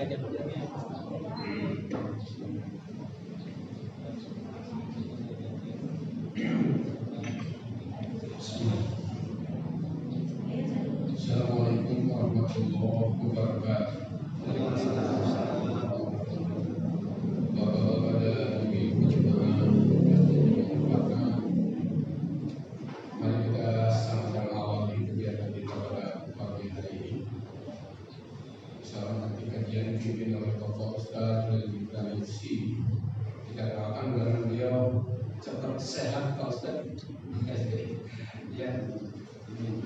Assalamualaikum warahmatullahi wabarakatuh. Bapak-bapak dan ibu-ibu jemaah, mari kita sama-sama awali kegiatan kita pada pagi hari ini. Salam nanti kajian dipimpin oleh Bapak Ustaz dan MC. Kita doakan agar beliau cepat sehat, Pak Ustaz. Ya, amin.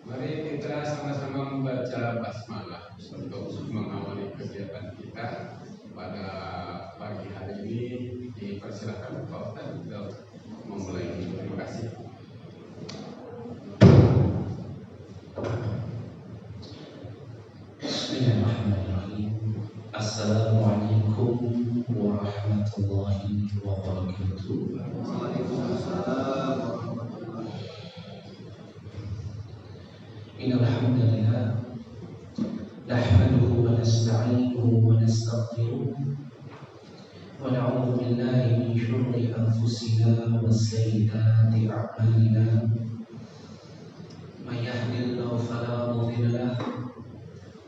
Mari kita sama-sama membaca basmalah untuk mengawali kegiatan kita pada pagi hari ini. Dipersilakan Pak Ustaz untuk memulai. Terima kasih. Bismillahirrahmanirrahim. Assalamualaikum warahmatullahi wabarakatuh. Waalaikumsalam. Innal hamdalillah nahmaduhu wa nasta'inuhu wa nastaghfiruh wa na'udzu billahi min shururi anfusina wa sayyiati a'malina. May yahdihillahu fala mudilla lahu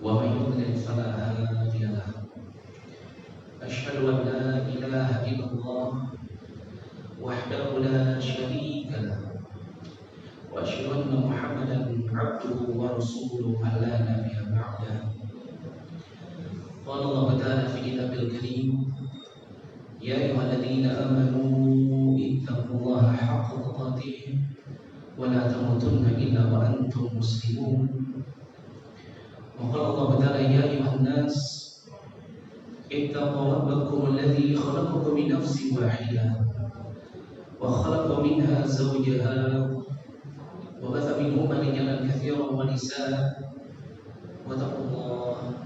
wa may yudlil fala hadiya lahu. Asyhadu an la ilaha illallah wahdahu la syarika lahu wa asyhadu anna Muhammadan abduhu wa rasuluhu la nabiyya ba'dahu. Qala Allah ta'ala fi kitabil karim, ya ayyuhalladzina amanu ittaqullaha haqqa tuqatih wa la tamutunna illa wa antum muslimun. Wa qala Allah ta'ala, ya ayyuhan nas ittaqu rabbakum alladzi khalaqakum min nafsin wahidah wa khalaqa minha zawjaha wa batha minhuma rijalan katsiran wa nisaa wattaqullah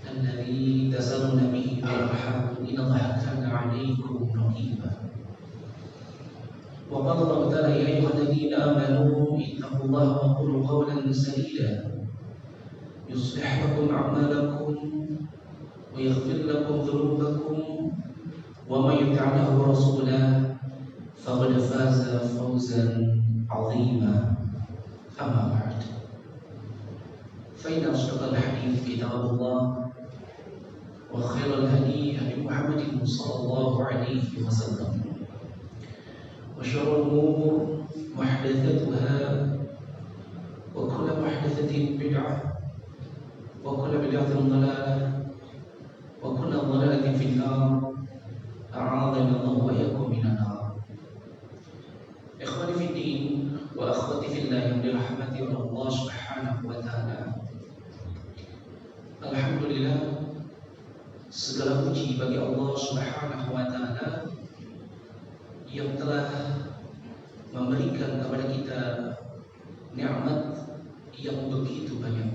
alladzi tasaaluna bihi wal arham innallaha kana 'alaykum raqiba. Wa qala Allah ta'ala, ya ayyuhalladzina amanu ittaqullaha wa qulu qawlan sadida yuslih lakum a'malakum wa yaghfir lakum dhunubakum wa may yuti' Allaha wa rasulahu faqad faza fawzan 'azima. Amma ba'd, fa inna asdaqal hadits kitabullah wa khairal hadi hadi Muhammadin sallallahu alaihi wasallam wa syarrul umur muhdatsatuha wa kullu muhdatsatin bid'ah wa kullu bid'atin dhalalah wa kullu dhalalatin fin nar. A'adzana Allah wa iyyakum minan nar. Ikhwani fid din wa akhwati fillah yang dirahmati oleh Allah Subhanahu wa taala. Alhamdulillah, segala puji bagi Allah Subhanahu wa taala yang telah memberikan kepada kita nikmat yang begitu banyak.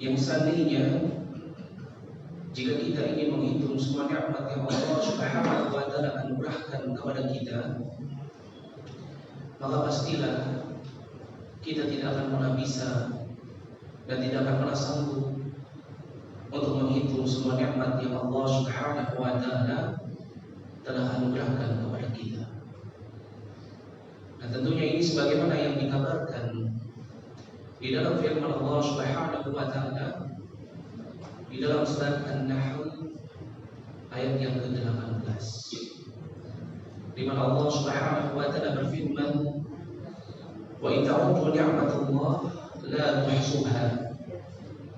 Yang seandainya jika kita ingin menghitung semua nikmat yang Allah Subhanahu wa taala anugerahkan kepada kita, maka pastilah kita tidak akan pernah bisa dan tidak akan pernah sanggup untuk menghitung semua nikmat yang Allah Subhanahu wa taala telah anugerahkan kepada kita. Dan tentunya ini sebagaimana yang dikabarkan di dalam firman Allah Subhanahu wa taala di dalam surat An-Nahl ayat yang ke-18, di mana Allah Subhanahu wa taala berfirman, wa in ta'uddu ni'matallah la tuhsuha.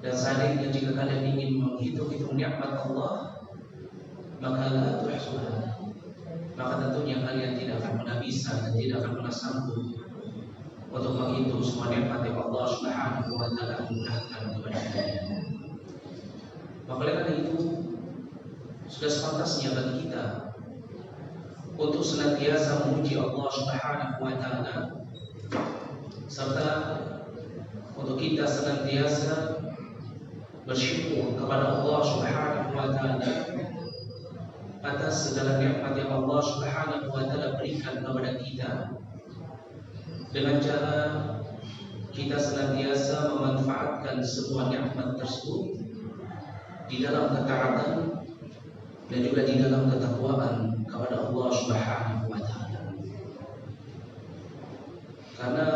Dan seandainya jika kalian ingin menghitung-hitung nikmat Allah, maka la tuhsuha, maka tentunya kalian tidak akan pernah bisa dan tidak akan pernah sanggup untuk menghitung semua nikmat yang Allah Subhanahu wa taala anugerahkan kepada kalian. Maka oleh karena itu sudah sepantasnya bagi kita untuk senantiasa memuji Allah Subhanahu wa taala, serta untuk kita senantiasa bersyukur kepada Allah Subhanahu wa taala atas segala nikmat yang Allah Subhanahu wa taala berikan kepada kita, dengan cara kita senantiasa memanfaatkan semua nikmat tersebut di dalam ketaatan dan juga di dalam ketakwaan kepada Allah Subhanahu wa taala. Karena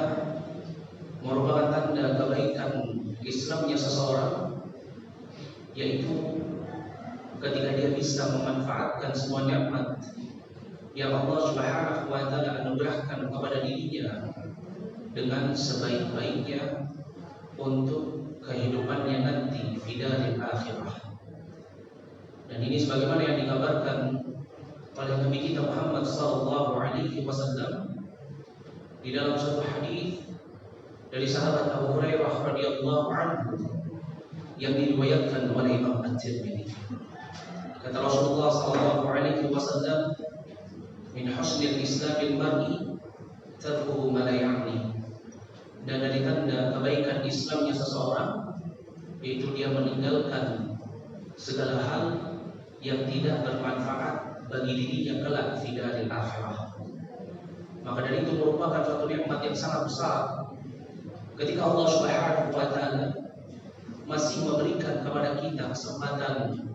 merupakan tanda kebaikan Islamnya seseorang, yaitu ketika dia bisa memanfaatkan semua nikmat yang Allah Subhanahu wa taala anugerahkan kepada dirinya dengan sebaik-baiknya untuk kehidupannya nanti di daril akhirah. Dan ini sebagaimana yang dikabarkan oleh Nabi kita Muhammad sallallahu alaihi wasallam di dalam satu hadis dari sahabat Abu Hurairah radhiyallahu anhu yang diriwayatkan oleh Imam At-Tirmidzi. Kata Rasulullah sallallahu alaihi wasallam, "Min husnil islamil mar'i tarkuhu ma la ya'ni." Dan dari tanda kebaikan Islamnya seseorang yaitu dia meninggalkan segala hal yang tidak bermanfaat bagi dirinya kelak di daril akhirah. Maka dari itu merupakan suatu nikmat yang sangat besar ketika Allah Subhanahu wa taala masih memberikan kepada kita kesempatan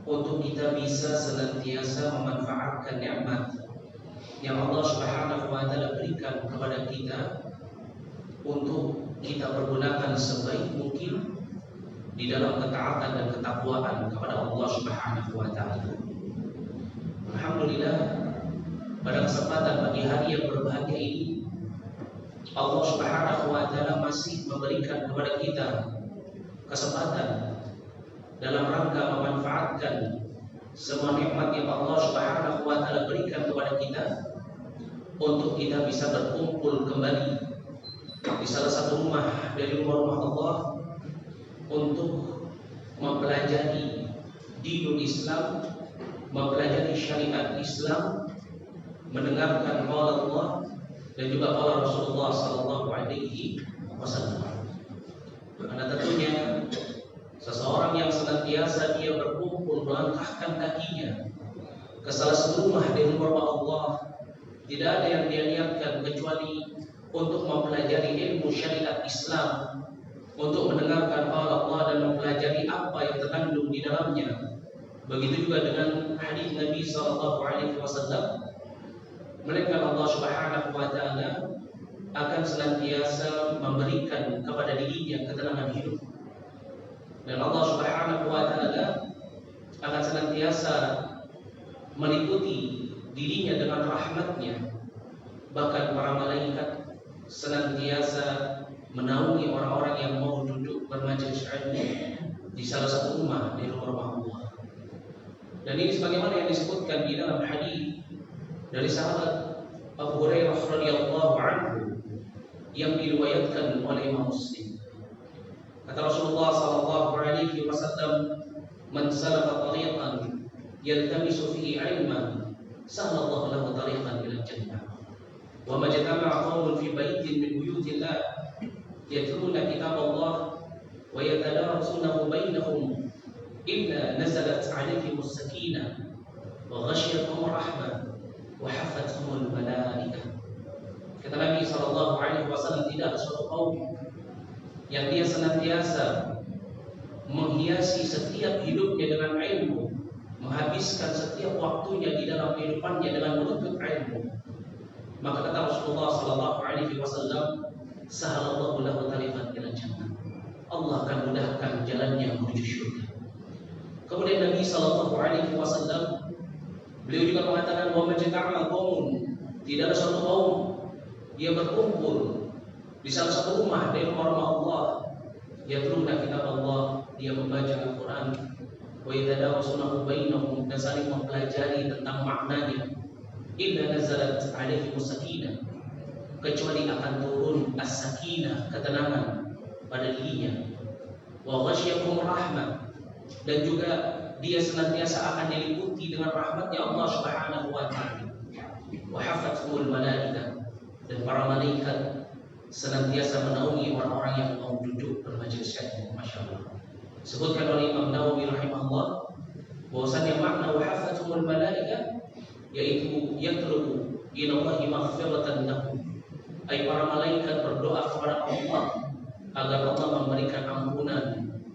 untuk kita bisa senantiasa memanfaatkan nikmat yang Allah Subhanahu wa taala berikan kepada kita untuk kita pergunakan sebaik mungkin di dalam ketaatan dan ketakwaan kepada Allah Subhanahu wa taala. Alhamdulillah, pada kesempatan pagi hari yang berbahagia ini Allah Subhanahu wa taala masih memberikan kepada kita kesempatan dalam rangka memanfaatkan semua nikmat yang Allah Subhanahu wa taala berikan kepada kita untuk kita bisa berkumpul kembali di salah satu rumah dari rumah-rumah Allah untuk mempelajari dinul Islam, mempelajari syariat Islam, mendengarkan qala Allah dan juga qala Rasulullah sallallahu alaihi wasallam. Karena tentunya seseorang yang senantiasa dia berkumpul melangkahkan kakinya ke salah satu rumah dari rumah Allah, tidak ada yang dia niatkan kecuali untuk mempelajari ilmu syariat Islam, untuk mendengarkan qala Allah dan mempelajari apa yang terkandung di dalamnya. Begitu juga dengan hadis Nabi sallallahu alaihi wasallam, mereka Allah Subhanahu wa taala akan senantiasa memberikan kepada dirinya ketenangan hidup. Dan Allah Subhanahu wa taala akan senantiasa meliputi dirinya dengan rahmatnya. Bahkan para malaikat senantiasa menaungi orang-orang yang mau duduk bermajelis ilmu di salah satu rumah di rumah Allah. Dan ini sebagaimana yang disebutkan di dalam hadis dari sahabat Abu Hurairah radhiyallahu anhu yang diriwayatkan oleh Imam Muslim. Kata Rasulullah sallallahu alaihi wasallam, "Man salaka tariqan yaltamisu fihi 'ilman, sahhalallahu lahu tariqan ila jannah. Wa ma jatama'a qaumun fi baitin min buyutillah yatluna kitab Allah wa yatadarasunahu bainahum illa nazalat 'alaihim as-sakinah wa ghashiyatuhum rahmah wa hafathumul malaikah." Kata Nabi sallallahu alaihi wasallam, tidak ada suatu kaum yang dia senantiasa menghiasi setiap hidupnya dengan ilmu, menghabiskan setiap waktunya di dalam kehidupannya dengan menuntut ilmu, maka kata Rasulullah sallallahu alaihi wasallam, "Sahalallahu lahu tariqan ila jannah." Allah akan mudahkan jalannya menuju surga. Kemudian Nabi sallallahu alaihi wasallam beliau juga mengatakan, "Wa majtama'a qaumun," tidak ada suatu kaum dia berkumpul di salah satu rumah dari rumah Allah, yatluna kitab Allah, dia membaca Al-Quran, wa yatadarasunahu bainahum, dan saling mempelajari tentang maknanya, illa nazalat alaihim as-sakinah, kecuali akan turun as-sakinah, ketenangan pada dirinya, wa ghasyiyahum rahmah, dan juga dia senantiasa akan diliputi dengan rahmatnya Allah Subhanahu wa taala, wa hafathumul malaikah, dan para malaikat senantiasa menaungi orang-orang yang mau duduk bermajelis ilmu. Masya Allah. Sebutkan oleh Imam Nawawi rahimahullah bahwasanya makna wa hafathumul malaikah yaitu yatlubu ila Allah maghfiratan lahum, Ay para malaikat berdoa kepada Allah agar Allah memberikan ampunan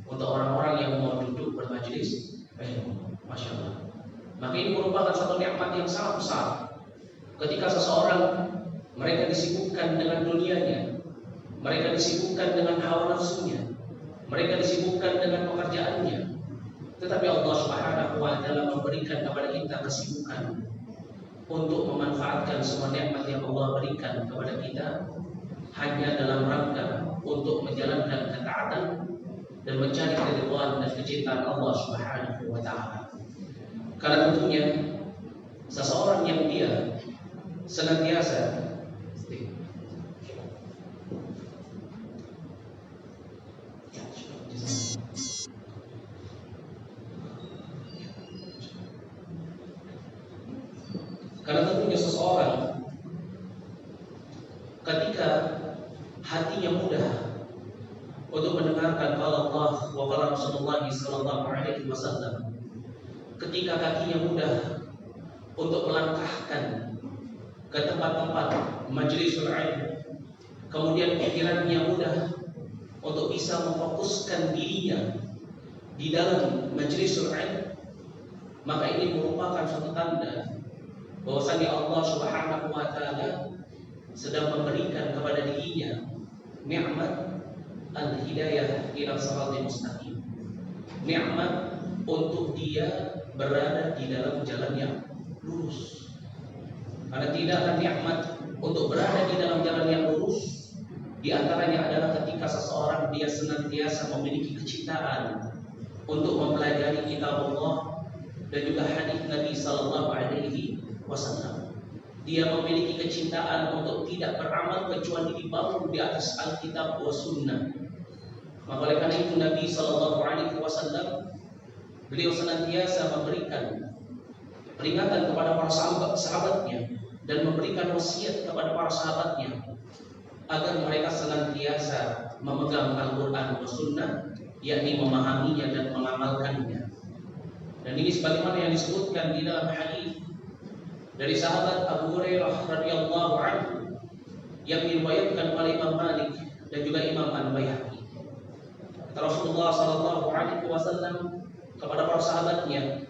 untuk orang-orang yang mau duduk bermajlis ilmu. Masya Allah. Maka ini merupakan satu nikmat yang sangat besar. Ketika seseorang mereka disibukkan dengan dunianya, mereka disibukkan dengan hawa nafsunya, mereka disibukkan dengan pekerjaannya, tetapi Allah Subhanahu wa taala memberikan kepada kita kesibukan untuk memanfaatkan semua nikmat yang Allah berikan kepada kita hanya dalam rangka untuk menjalankan ketaatan dan mencari keridhaan dan kecintaan Allah Subhanahu wa taala. Karena tentunya seseorang yang dia senantiasa seseorang ketika hatinya mudah untuk mendengarkan qala Allah wa qala Rasulullah sallallahu alaihi wasallam, ketika kakinya mudah untuk melangkahkan ke tempat-tempat majlisul ilmu, kemudian pikirannya mudah untuk bisa memfokuskan dirinya di dalam majlisul ilmu, maka ini merupakan suatu tanda bahwasanya Allah Subhanahu wa taala sedang memberikan kepada dirinya nikmat al-hidayah ila shiratal mustaqim. Nikmat untuk dia berada di dalam jalan yang lurus. Karena tidak ada nikmat untuk berada di dalam jalan yang lurus, di antaranya adalah ketika seseorang dia senantiasa memiliki kecintaan untuk mempelajari kitab Allah dan juga hadis Nabi sallallahu alaihi wasallam. Dia memiliki kecintaan untuk tidak beramal kecuali dibangun di atas Alkitab wa Sunnah. Maka oleh karena itu Nabi sallallahu alaihi wasallam beliau senantiasa memberikan peringatan kepada para sahabatnya dan memberikan wasiat kepada para sahabatnya agar mereka senantiasa memegang Al-Quran wa Sunnah, yakni memahaminya dan mengamalkannya. Dan ini sebagaimana yang disebutkan di dalam hadis dari sahabat Abu Hurairah radhiyallahu anhu yang diriwayatkan oleh Imam Malik dan juga Imam Al-Baihaqi. Rasulullah sallallahu alaihi wasallam kepada para sahabatnya,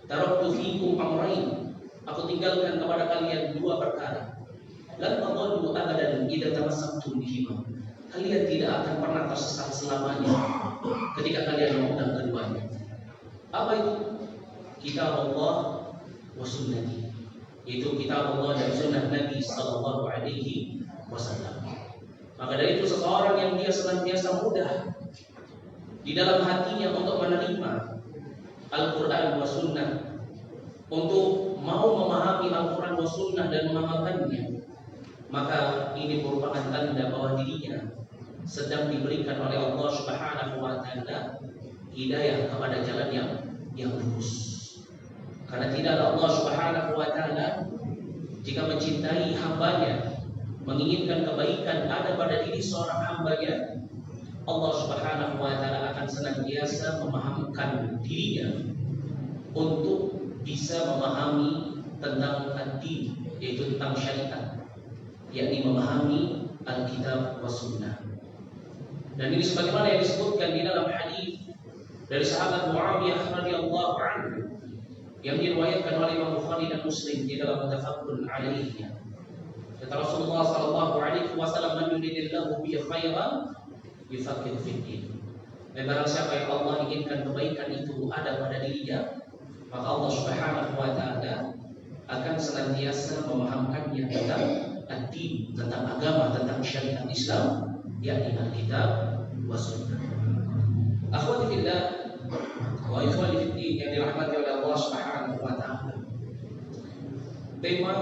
"Taraktu fiikum amrayn." Aku tinggalkan kepada kalian dua perkara. Lan tadallu abadan idza tamassaktum bihima. Kalian tidak akan pernah tersesat selamanya ketika kalian memegang keduanya. Apa itu? Kitab Allah wa sunnati. Itu kitab Allah dan sunnah Nabi sallallahu alaihi wasallam. Maka dari itu seseorang yang dia senantiasa mudah di dalam hatinya untuk menerima Al-Quran wa Sunnah, untuk mau memahami Al-Quran wa Sunnah dan mengamalkannya, maka ini merupakan tanda bahwa dirinya sedang diberikan oleh Allah Subhanahu wa taala hidayah kepada jalan yang lurus. Karena tidaklah Allah Subhanahu wa taala jika mencintai hambanya, menginginkan kebaikan ada pada diri seorang hambanya, Allah Subhanahu wa taala akan senantiasa memahamkan dirinya untuk bisa memahami tentang ad-din, yaitu tentang syariat, yakni memahami Alkitab wa Sunnah. Dan ini sebagaimana yang disebutkan di dalam hadis dari sahabat Muawiyah radhiyallahu anhu yang diriwayatkan oleh Imam Bukhari dan Muslim di dalam Muttafaqun alaihi. Kata Rasulullah sallallahu alaihi wasallam, "Man yuridillahu bihi khairan yufaqihu fid din." Dan barang siapa yang Allah inginkan kebaikan itu ada pada dirinya, maka Allah Subhanahu wa taala akan senantiasa memahamkannya tentang ad-din, tentang agama, tentang syariat Islam, yakni Alkitab wa Sunnah. Akhwati fillah wa ikhwani fid din yang dirahmati oleh Allah Subhanahu wa taala. Tema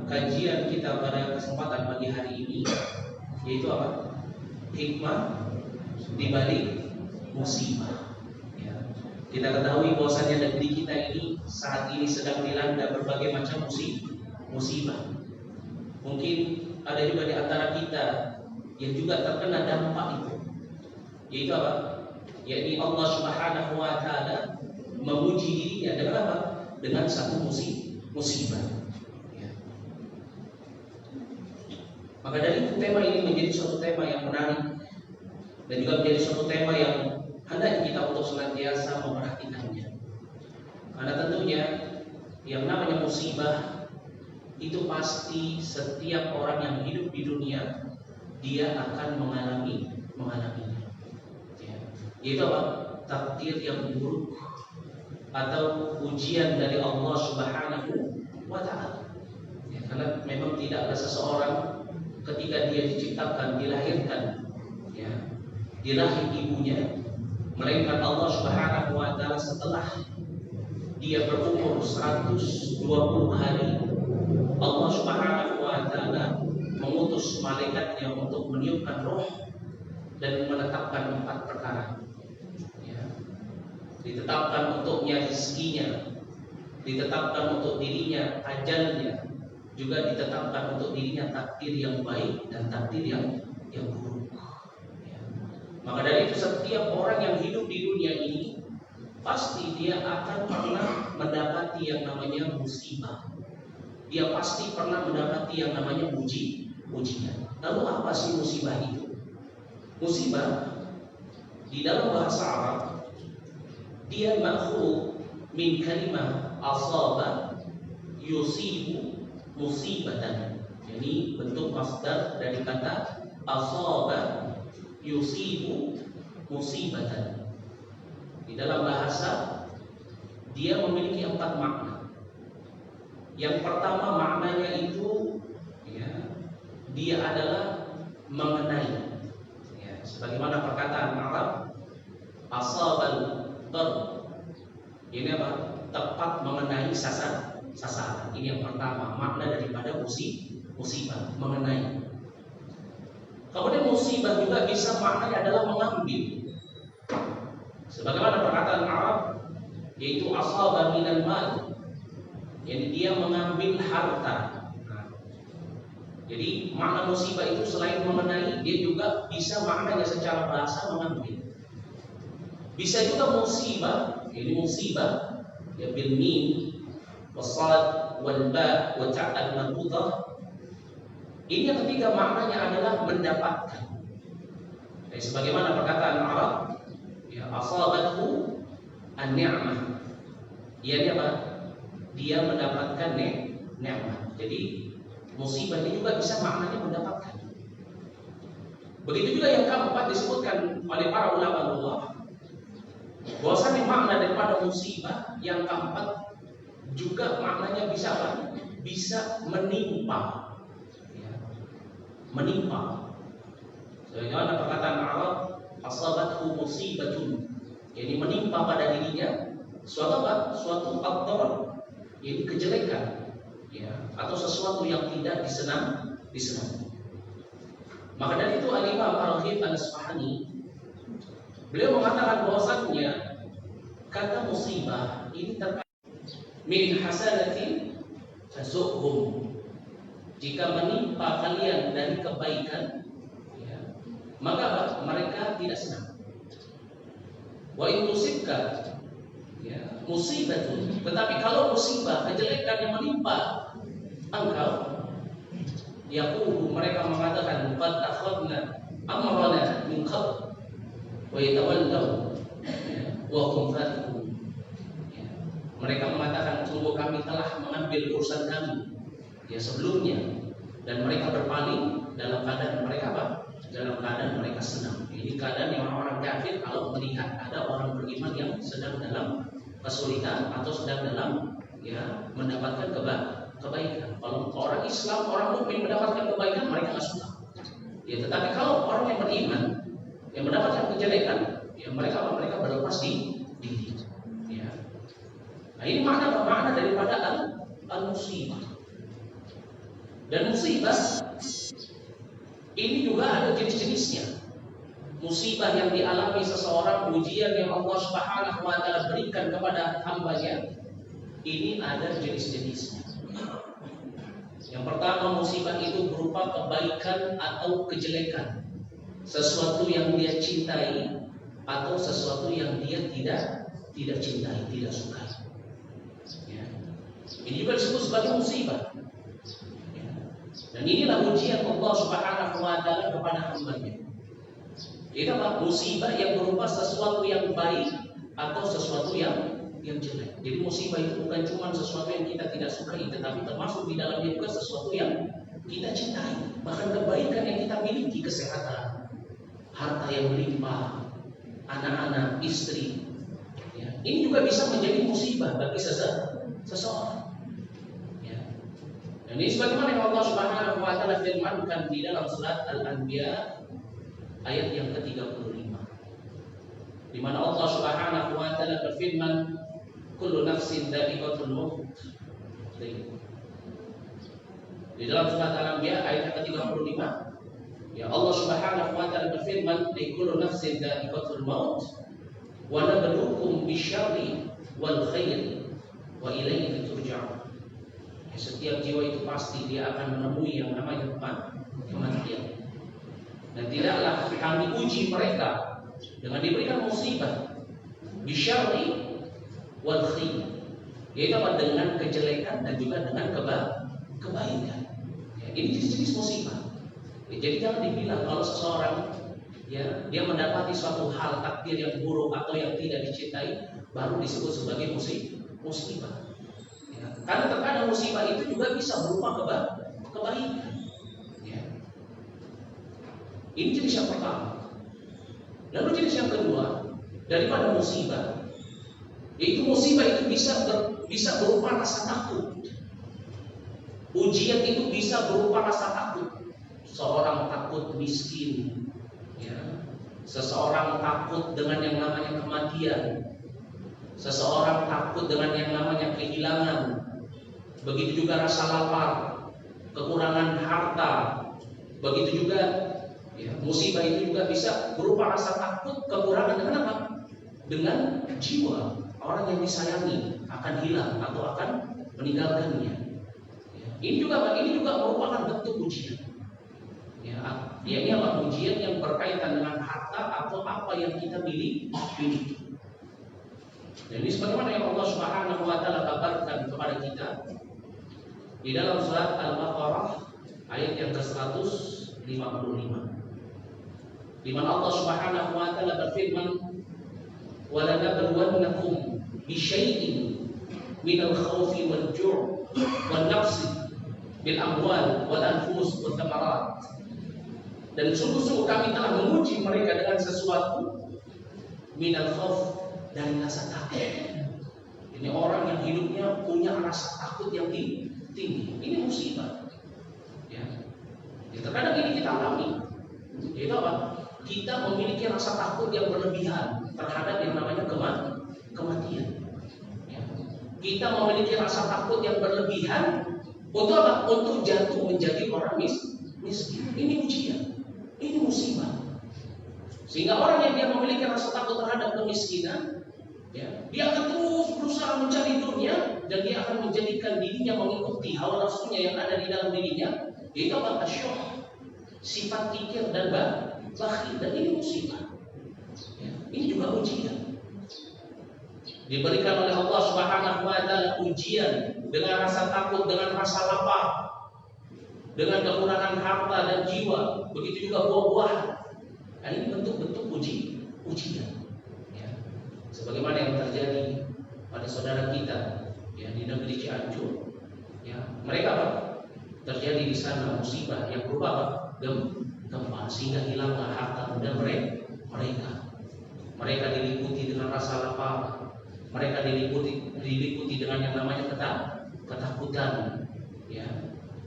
kajian kita pada kesempatan pagi hari ini yaitu apa? Hikmah di balik musibah. Ya. Kita ketahui bahwasanya negeri kita ini saat ini sedang dilanda berbagai macam musibah. Mungkin ada juga di antara kita yang juga terkena dampak itu. Yaitu apa? Yakni Allah Subhanahu wa taala memuji dirinya dengan apa? Dengan satu musibah. Ya. Maka dari itu tema ini menjadi suatu tema yang menarik dan juga menjadi suatu tema yang hendaknya kita untuk senantiasa memperhatikannya. Karena tentunya yang namanya musibah itu pasti setiap orang yang hidup di dunia dia akan mengalaminya. Ya. Itu apa? Takdir yang buruk atau ujian dari Allah Subhanahu wa Ta'ala. Ya, karena memang tidak ada seseorang ketika dia diciptakan, dilahirkan, ya, di rahim ibunya, melainkan Allah Subhanahu wa Ta'ala setelah dia berumur 120 hari, Allah Subhanahu wa Ta'ala mengutus malaikatnya untuk meniupkan roh dan menetapkan 4 perkara. Ya. Ditetapkan untuknya rezekinya, ditetapkan untuk dirinya ajalnya, juga ditetapkan untuk dirinya takdir yang baik dan takdir yang buruk. Ya. Maka dari itu setiap orang yang hidup di dunia ini pasti dia akan pernah mendapati yang namanya musibah. Dia pasti pernah mendapati yang namanya ujian. Lalu apa sih musibah itu? Musibah di dalam bahasa Arab dia makhluk min kalimah asaba yusibu musibatan. Jadi bentuk masdar dari kata asaba yusibu musibatan. Di dalam bahasa dia memiliki 4 makna. Yang pertama maknanya itu ya, dia adalah mengenai. Ya, sebagaimana perkataan Arab asabal dar. Ini apa? Tepat mengenai sasaran. Ini yang pertama makna daripada musibah, mengenai. Kemudian musibah juga bisa maknanya adalah mengambil. Sebagaimana perkataan Arab yaitu asaba minal mal. Jadi dia mengambil harta. Nah, jadi makna musibah itu selain mengenai, dia juga bisa maknanya secara bahasa mengambil. Bisa juga musibah, ini musibah ya bil mim wasad wal ba wa ta'al marbuthah. Ini yang ketiga maknanya adalah mendapatkan. Jadi sebagaimana perkataan Arab ya asabathu an-ni'mah. Dia apa? Dia mendapatkan nikmat. Jadi musibah ini juga bisa maknanya mendapatkan. Begitu juga yang keempat disebutkan oleh para ulama Allah, bahwasanya makna daripada musibah yang keempat juga maknanya bisa apa? Bisa menimpa. Ya. Menimpa. Sebagaimana perkataan Arab asabathu musibatun. Jadi menimpa pada dirinya suatu apa? Suatu qadar. Ini kejelekan, ya, atau sesuatu yang tidak disenang. Maka dari itu Al-Imam Ar-Raghib Al-Asfahani beliau mengatakan bahwasannya kata musibah ini min hasanatin tasuhum. Jika menimpa kalian dari kebaikan, ya, maka mereka tidak senang. Wa in tusibka ya, musibah itu. Tetapi kalau musibah, kejelekan yang menimpa engkau, yaqulu, mereka mengatakan qad akhadna amrana min qabl wa yatawallaw wa hum farihun. Mereka mengatakan sungguh kami telah mengambil urusan kami ya sebelumnya, dan mereka berpaling dalam keadaan mereka apa? Dalam keadaan mereka senang. Ini keadaan yang orang-orang kafir kalau melihat ada orang beriman yang sedang dalam kesulitan atau sedang dalam ya mendapatkan kebaikan. Kalau orang Islam, orang mukmin mendapatkan kebaikan, mereka nggak suka. Ya, tetapi kalau orang yang beriman yang mendapatkan kejelekan, ya mereka berlepas diri. Ya. Nah ini makna daripada al-musibah. Dan musibah ini juga ada jenis-jenisnya. Musibah yang dialami seseorang, ujian yang Allah Subhanahu wa Ta'ala berikan kepada hambanya, ini ada jenis-jenisnya. Yang pertama, musibah itu berupa kebaikan atau kejelekan, sesuatu yang dia cintai atau sesuatu yang dia tidak cintai, tidak sukai. Ya. Ini juga disebut sebagai musibah. Ya. Dan inilah ujian Allah Subhanahu wa taala kepada hamba-Nya. Itu apa? Musibah yang berupa sesuatu yang baik atau sesuatu yang jelek. Jadi musibah itu bukan cuma sesuatu yang kita tidak sukai, tetapi termasuk di dalamnya juga sesuatu yang kita cintai. Bahkan kebaikan yang kita miliki, kesehatan, harta yang berlimpah, anak-anak, istri. Ya. Ini juga bisa menjadi musibah bagi seseorang. Ya. Dan ini sebagaimana yang Allah Subhanahu wa taala firmankan di dalam surat Al-Anbiya ayat yang ke-35. Di mana Allah Subhanahu wa taala berfirman, kullu nafsin dha'iqatul maut. Di dalam surat Al-Anbiya ayat ke-35, ya Allah Subhanahu wa taala berfirman, kullu nafsin dha'iqatul maut wa nabluukum bisyarri wal khairi wa ilaihi turja'un. Ya, setiap jiwa itu pasti dia akan menemui yang namanya kematian. Dan tidaklah kami uji mereka dengan diberikan musibah bisyarri wal khair, yaitu dengan kejelekan dan juga dengan kebaikan. Ya, ini jenis musibah. Ya, jadi jangan dibilang kalau seseorang ya dia mendapati suatu hal takdir yang buruk atau yang tidak dicintai baru disebut sebagai musibah. Ya, karena terkadang musibah itu juga bisa berupa kebaikan. Ya. Ini jenis yang pertama. Lalu jenis yang kedua daripada musibah, yaitu musibah itu bisa berupa rasa takut. Ujian itu bisa berupa rasa takut. Seorang takut miskin, ya. Seseorang takut dengan yang namanya kematian. Seseorang takut dengan yang namanya kehilangan. Begitu juga rasa lapar, kekurangan harta. Begitu juga ya, musibah itu juga bisa berupa rasa takut, kekurangan dengan apa? Dengan jiwa. Orang yang disayangi akan hilang atau akan meninggalkannya. Ya, ini juga merupakan bentuk ujian. Ya, ini adalah ujian yang berkaitan dengan harta atau apa yang kita miliki. Dan ini sebagaimana yang Allah Subhanahu wa taala kabarkan kepada kita di dalam surat Al-Baqarah ayat yang ke-155. Di mana Allah Subhanahu wa taala berfirman, "Wa lanabluwannakum bisyai'in minal khawfi wal ju' wan nafsi bil amwal wal anfus wat thamarat." Dan sungguh-sungguh kami telah menguji mereka dengan sesuatu minal khawf, dari rasa takut. Ini orang yang hidupnya punya rasa takut yang tinggi. Ini musibah. Ya. Terkadang ini kita alami. Itu apa? Kita memiliki rasa takut yang berlebihan terhadap yang namanya kematian. Ya. Kita memiliki rasa takut yang berlebihan untuk apa? Untuk jatuh menjadi orang miskin. Ini ujian. Ini musibah. Sehingga orang yang dia memiliki rasa takut terhadap kemiskinan, ya, dia akan terus berusaha mencari dunia dan dia akan menjadikan dirinya mengikuti hawa nafsunya yang ada di dalam dirinya. Itu apa? Asyuh, sifat kikir dan bakhil, dan ini musibah. Ya, ini juga ujian. Diberikan oleh Allah Subhanahu wa taala ujian dengan rasa takut, dengan rasa lapar, dengan kekurangan harta dan jiwa, begitu juga buah-buahan. Dan ini bentuk-bentuk ujian. Ya. Sebagaimana yang terjadi pada saudara kita ya, di negeri Cianjur. Ya. Mereka apa? Terjadi di sana musibah yang berupa apa? Gempa, sehingga hilanglah harta benda mereka. Mereka diliputi dengan rasa lapar. Mereka diliputi dengan yang namanya ketakutan. Ya.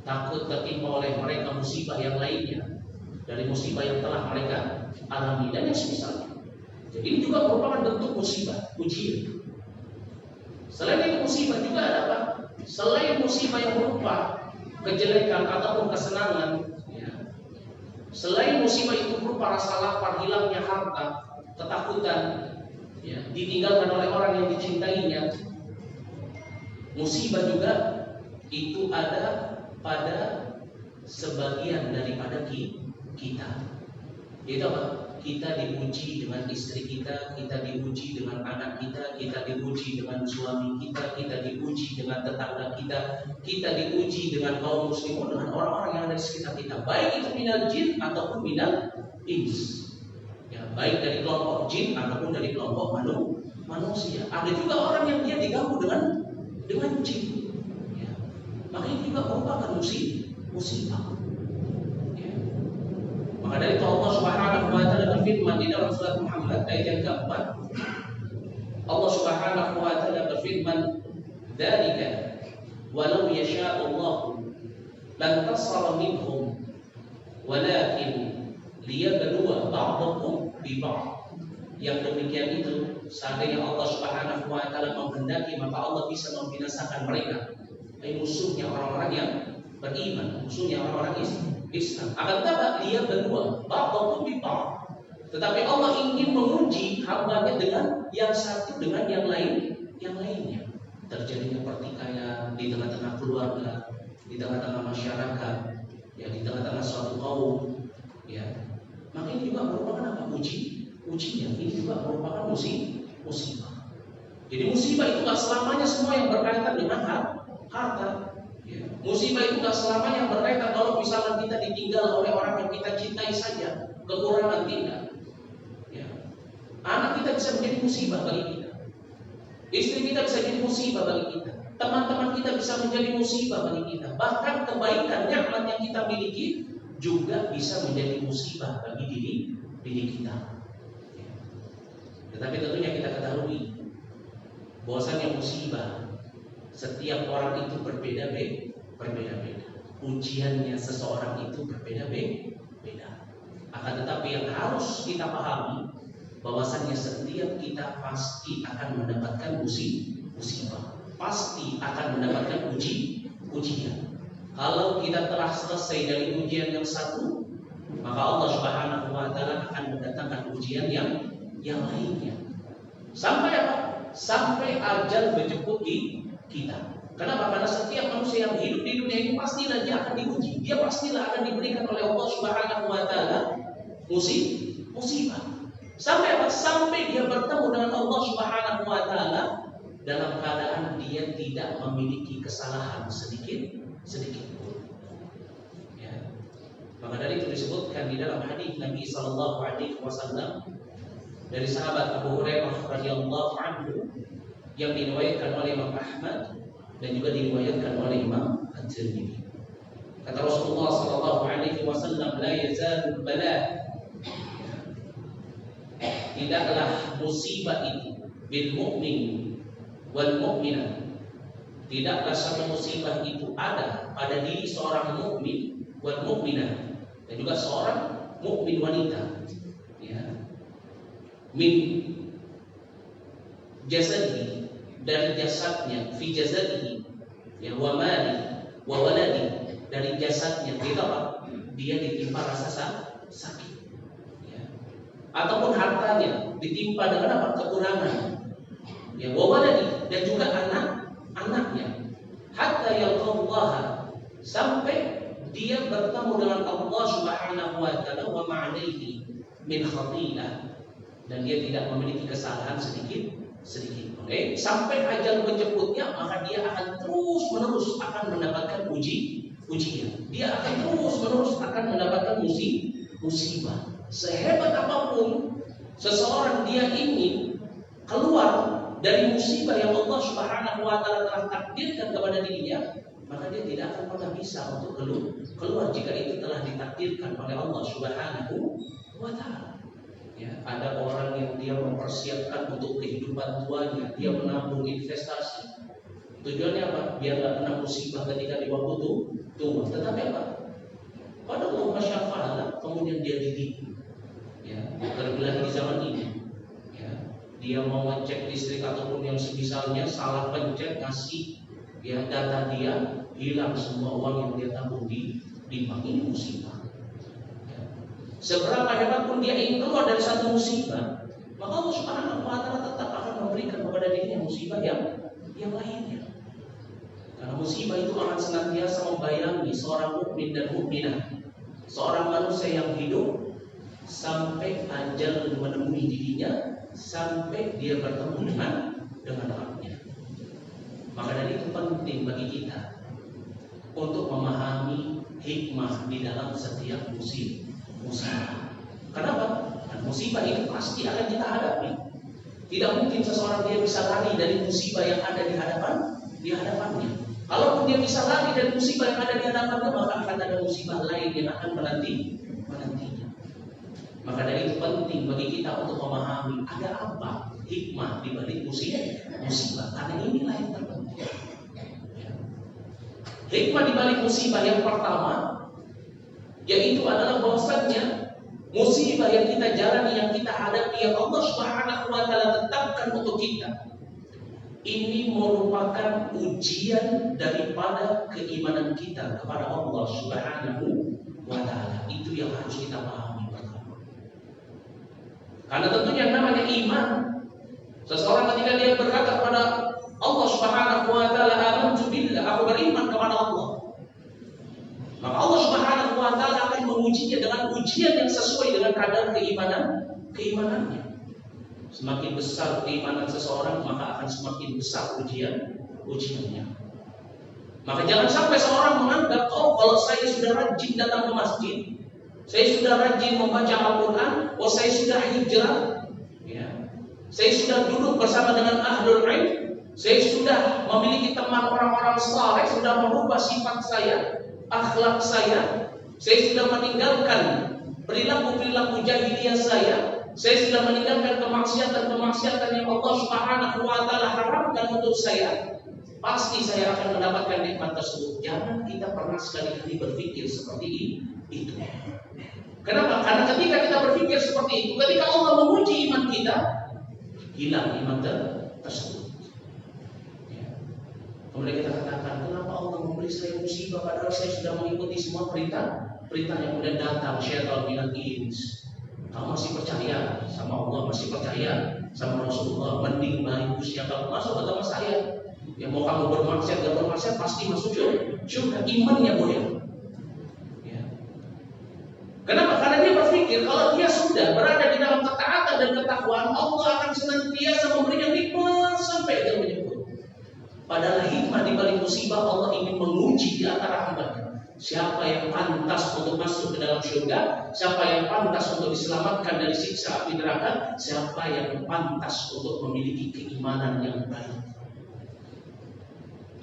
Takut tertimpa oleh mereka musibah yang lainnya dari musibah yang telah mereka alami dan yang semisalnya. Jadi ini juga merupakan bentuk musibah, ujian. Selain itu musibah juga ada apa? Selain musibah yang berupa kejelekan ataupun kesenangan, ya. Selain musibah itu berupa rasa lapar, hilangnya harta, ketakutan, ya, ditinggalkan oleh orang yang dicintainya. Musibah juga itu ada pada sebagian daripada kita. Itu apa? Kita diuji dengan istri kita diuji diuji dengan anak kita diuji dengan suami kita diuji dengan tetangga kita diuji dengan kaum muslimin, dengan orang-orang yang ada di sekitar kita, baik itu minal jin ataupun minal ins. Ya, baik dari kelompok jin ataupun dari kelompok manusia. Ada juga orang yang dia diganggu dengan jin. Ya. Maka ini juga merupakan musibah. Ya. Maka dari itu Allah Subhanahu wa taala berfirman di dalam surat Muhammad ayat yang keempat. Allah Subhanahu wa taala berfirman, "Dzalika walau yasha'u Allah lan tasara minhum walakin liyabluwa ba'dakum bi ba'd." Yang demikian itu, seandainya Allah Subhanahu wa taala menghendaki, maka Allah bisa membinasakan mereka. Ini musuhnya orang-orang yang beriman, musuhnya orang-orang Islam. Akan tetapi dia berdua, ba'dakum bi ba'd. Tetapi Allah ingin menguji hamba-Nya dengan yang satu dengan yang lainnya. Terjadinya pertikaian di tengah-tengah keluarga, di tengah-tengah masyarakat, ya di tengah-tengah suatu kaum, ya. Maka ini juga merupakan apa? Ujian. Ini juga merupakan musibah. Jadi musibah itu gak selamanya semua yang berkaitan dengan harta. Ya. Musibah itu gak selamanya yang berkaitan kalau misalnya kita ditinggal oleh orang yang kita cintai saja, kekurangan tidak. Ya. Anak kita bisa menjadi musibah bagi kita. Istri kita bisa jadi musibah bagi kita. Teman-teman kita bisa menjadi musibah bagi kita. Bahkan kebaikan nikmat yang kita miliki juga bisa menjadi musibah bagi diri kita. Ya. Tetapi tentunya kita ketahui bahwasanya musibah setiap orang itu berbeda-beda. Ujiannya seseorang itu berbeda-beda. Akan tetapi yang harus kita pahami bahwasanya setiap kita pasti akan mendapatkan musibah, pasti akan mendapatkan ujian. Kalau kita telah selesai dari ujian yang satu, maka Allah Subhanahu wa taala akan mendatangkan ujian yang lainnya. Sampai apa? Sampai ajal menjemput kita. Kenapa? Karena setiap manusia yang hidup di dunia ini pastilah dia akan diuji. Dia pastilah akan diberikan oleh Allah Subhanahu wa taala musibah. Sampai apa? Sampai dia bertemu dengan Allah Subhanahu wa taala dalam keadaan dia tidak memiliki kesalahan sedikit pun. Ya. Maka dari itu disebutkan di dalam hadis Nabi sallallahu alaihi wasallam dari sahabat Abu Hurairah radhiyallahu anhu yang diriwayatkan oleh Imam Ahmad dan juga diriwayatkan oleh Imam At-Tirmidzi. Kata Rasulullah sallallahu alaihi wasallam, "La yazalul bala." Tidaklah musibah itu bil mukmin wal mukminah. Tidaklah satu musibah itu ada pada diri seorang mukmin wal mukminah dan juga seorang mukmin wanita. Ya. Min jasadihi, dari jasadnya, fi jasadihi, ya wa mali wa waladi, dari jasadnya dia ditimpa rasa sakit. Ataupun hartanya ditimpa dengan apa? Kekurangan. Ya, wawaladi, dan juga anak-anaknya. Hatta yalqallaha, sampai dia bertemu dengan Allah Subhanahu wa taala wa ma'alaihi min khati'ah, dan dia tidak memiliki kesalahan sedikit. Oke, sampai ajal menjemputnya, maka dia akan terus-menerus akan mendapatkan ujian. Dia akan terus-menerus akan mendapatkan musibah. Sehebat apapun seseorang dia ingin keluar dari musibah yang Allah Subhanahu wa taala telah takdirkan kepada dirinya, maka dia tidak akan pernah bisa untuk keluar jika itu telah ditakdirkan oleh Allah Subhanahu wa taala. Ya, ada orang yang dia mempersiapkan untuk kehidupan tuanya, dia menabung investasi. Tujuannya apa? Biar tidak kena musibah ketika di waktu tua. Tetapi apa? Pada Allah masyafa'ala, kemudian dia didik. Ya, terbelah di zaman ini. Ya, dia mau ngecek listrik ataupun yang semisalnya, salah pencet, ngasih ya data dia, hilang semua uang yang dia tabung di bank. Ini musibah. Ya. Seberapa hebat pun dia ingin keluar dari satu musibah, maka Allah Subhanahu wa taala tetap akan memberikan kepada dirinya musibah yang lainnya. Karena musibah itu akan senantiasa membayangi seorang mukmin dan mukminah, seorang manusia yang hidup sampai ajal menemui dirinya sampai dia bertemu dengan Rabbnya. Maka dari itu penting bagi kita untuk memahami hikmah di dalam setiap musibah. Kenapa? Dan musibah itu pasti akan kita hadapi. Tidak mungkin seseorang dia bisa lari dari musibah yang ada di hadapannya. Kalaupun dia bisa lari dari musibah yang ada di hadapannya, maka akan ada musibah lain yang akan menantinya. Maka dari itu penting bagi kita untuk memahami ada apa hikmah di balik musibah. Karena inilah yang terpenting. Hikmah di balik musibah yang pertama yaitu adalah bahwasanya musibah yang kita jalani, yang kita hadapi, yang Allah Subhanahu wa taala tetapkan untuk kita, ini merupakan ujian daripada keimanan kita kepada Allah Subhanahu wa taala. Itu yang harus kita pahami pertama. Karena tentunya yang namanya iman, seseorang ketika dia berkata kepada Allah Subhanahu wa taala, amantu billah, aku beriman kepada Allah, maka Allah Subhanahu wa taala akan mengujinya dengan ujian yang sesuai dengan kadar keimanannya. Semakin besar keimanan seseorang, maka akan semakin besar ujiannya. Maka jangan sampai seorang menganggap, oh kalau saya sudah rajin datang ke masjid, saya sudah rajin membaca Al-Quran, oh saya sudah hijrah, ya, saya sudah duduk bersama dengan ahlul ilm, saya sudah memiliki teman orang-orang saleh, sudah merubah sifat saya, akhlak saya sudah meninggalkan perilaku-perilaku jahiliyah saya sudah meninggalkan kemaksiatan yang Allah Subhanahu wa taala haramkan untuk saya, pasti saya akan mendapatkan nikmat tersebut. Jangan kita pernah sekali-kali berpikir seperti itu. Kenapa? Karena ketika kita berpikir seperti itu, ketika Allah menguji iman kita, hilang iman tersebut. Kemudian kita katakan, kenapa Allah memberi saya musibah padahal saya sudah mengikuti semua perintah yang kemudian datang syaitan minal ins. Kamu masih percaya sama Allah, masih percaya sama Rasulullah, mending baik usia kamu masuk agama saya. Ya mau kamu bermaksiat gak bermaksiat pasti masuk surga, imannya goyah. Ya. Kenapa? Karena dia berpikir kalau dia sudah berada di dalam ketaatan dan ketakwaan, Allah akan senantiasa memberikan nikmat sampai dia menyebut. Padahal hikmah di balik musibah, Allah ingin menguji di antara hamba-Nya. Siapa yang pantas untuk masuk ke dalam surga, siapa yang pantas untuk diselamatkan dari siksa api neraka, siapa yang pantas untuk memiliki keimanan yang baik.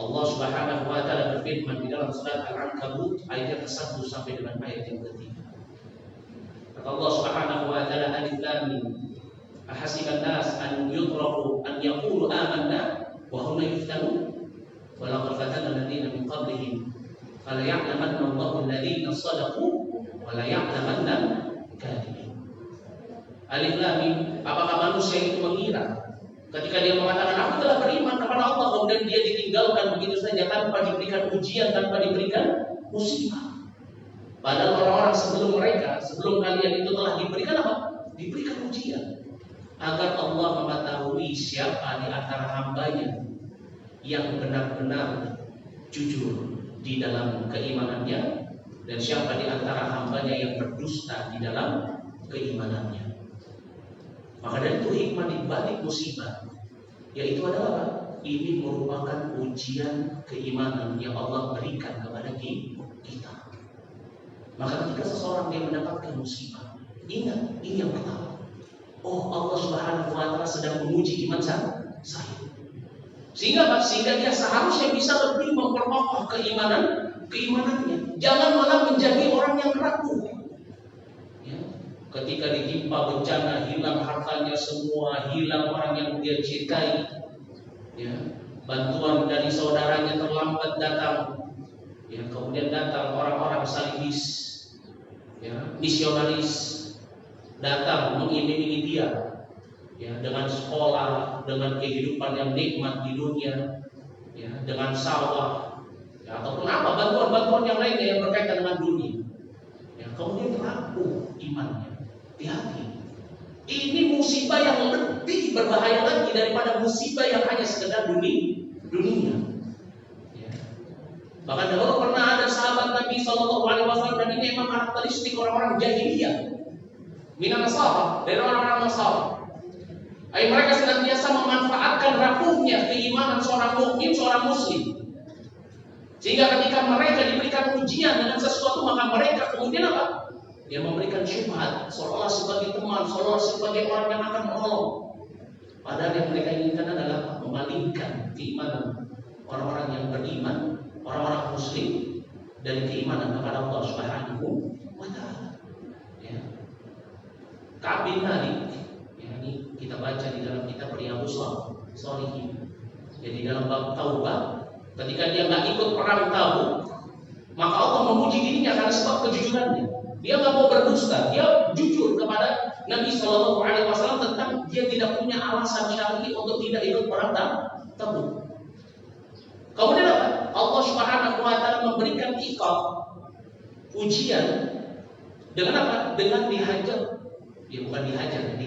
Allah Subhanahu wa taala berfirman di dalam surat Al-Ankabut ayat ke-1 sampai dengan ayat yang ke-3. Kata Allah Subhanahu wa taala, alif lam mim, ahasiban nas an yutraku an yaqulu amanna wa hum la yuftanun wa laqad fatanna alladziina min qablihim fala ya'lamanna Allahu alladziina shadaqu wa la ya'lamanna al-kadhibin. Alif lam mim, apakah manusia itu mengira ketika dia mengatakan aku telah beriman kepada Allah, kemudian dia ditinggalkan begitu saja tanpa diberikan ujian, tanpa diberikan musibah. Padahal orang-orang sebelum kalian itu telah diberikan apa? Diberikan ujian. Agar Allah mengetahui siapa di antara hamba-Nya yang benar-benar jujur di dalam keimanannya dan siapa di antara hamba-Nya yang berdusta di dalam keimanannya. Maka dari itu hikmah di balik musibah yaitu adalah apa? Ini merupakan ujian keimanan yang Allah berikan kepada kita. Maka ketika seseorang dia mendapatkan musibah, ingat ini yang pertama. Oh, Allah Subhanahu wa taala sedang menguji iman saya. Sehingga dia seharusnya bisa lebih memperkokoh keimanannya. Jangan malah menjadi orang yang rapuh. Ya. Ketika ditimpa bencana, hilang hartanya semua, hilang orang yang dia cintai. Ya. Bantuan dari saudaranya terlambat datang. Ya, kemudian datang orang-orang salibis, ya, misionaris datang mengiming-imingi dia, ya, dengan sekolah, dengan kehidupan yang nikmat di dunia, ya, dengan sawah, ya, ataupun apa bantuan-bantuan yang lainnya yang berkaitan dengan dunia. Ya, kemudian rapuh imannya. Hati-hati. Ini musibah yang lebih berbahaya lagi daripada musibah yang hanya sekedar dunia. Ya. Bahkan dahulu pernah ada sahabat Nabi SAW, dan ini memang karakteristik orang-orang jahiliyah. Minan Nasara, dari orang-orang Nasara. Mereka senantiasa memanfaatkan rapuhnya keimanan seorang mukmin, seorang muslim. Sehingga ketika mereka diberikan ujian dengan sesuatu, maka mereka kemudian apa? Dia memberikan syubhat, seolah sebagai teman, seolah sebagai orang yang akan menolong. Padahal yang mereka inginkan adalah memalingkan keimanan orang-orang yang beriman, orang-orang muslim dari keimanan kepada Allah Subhanahu wa Ta'ala. Ya. Ka'ab bin Malik, ya, ini kita baca di dalam kitab Riyadhus Shalihin. Jadi dalam bab Taubah, ketika dia nggak ikut perang Tabuk, maka Allah memuji dirinya karena sebab kejujurannya. Dia nggak mau berdusta, dia jujur kepada Nabi Shallallahu Alaihi Wasallam tentang dia tidak punya alasan syar'i untuk tidak ikut perang Tabuk. Kemudian apa? Allah Subhanahu Wa Taala memberikan iqab, ujian dengan apa? Dengan dihajar. Ya bukan dihajar,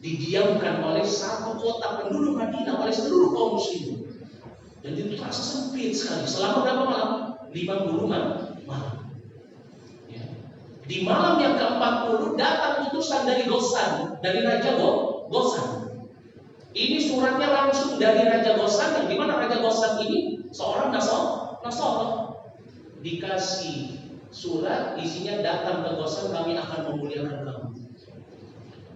didiamkan oleh satu kota penduduk Madinah oleh seluruh kaum muslimin. Dan itu terasa sempit sekali. Selama berapa malam? 50 malam. Ya. Di malam yang ke-40 datang utusan dari Ghassan, dari Raja Ghassan. Ini suratnya langsung dari Raja Ghassan, yang dimana Raja Ghassan ini seorang Nasara. Dikasih surat, isinya datang ke Ghassan, kami akan memuliakan kamu.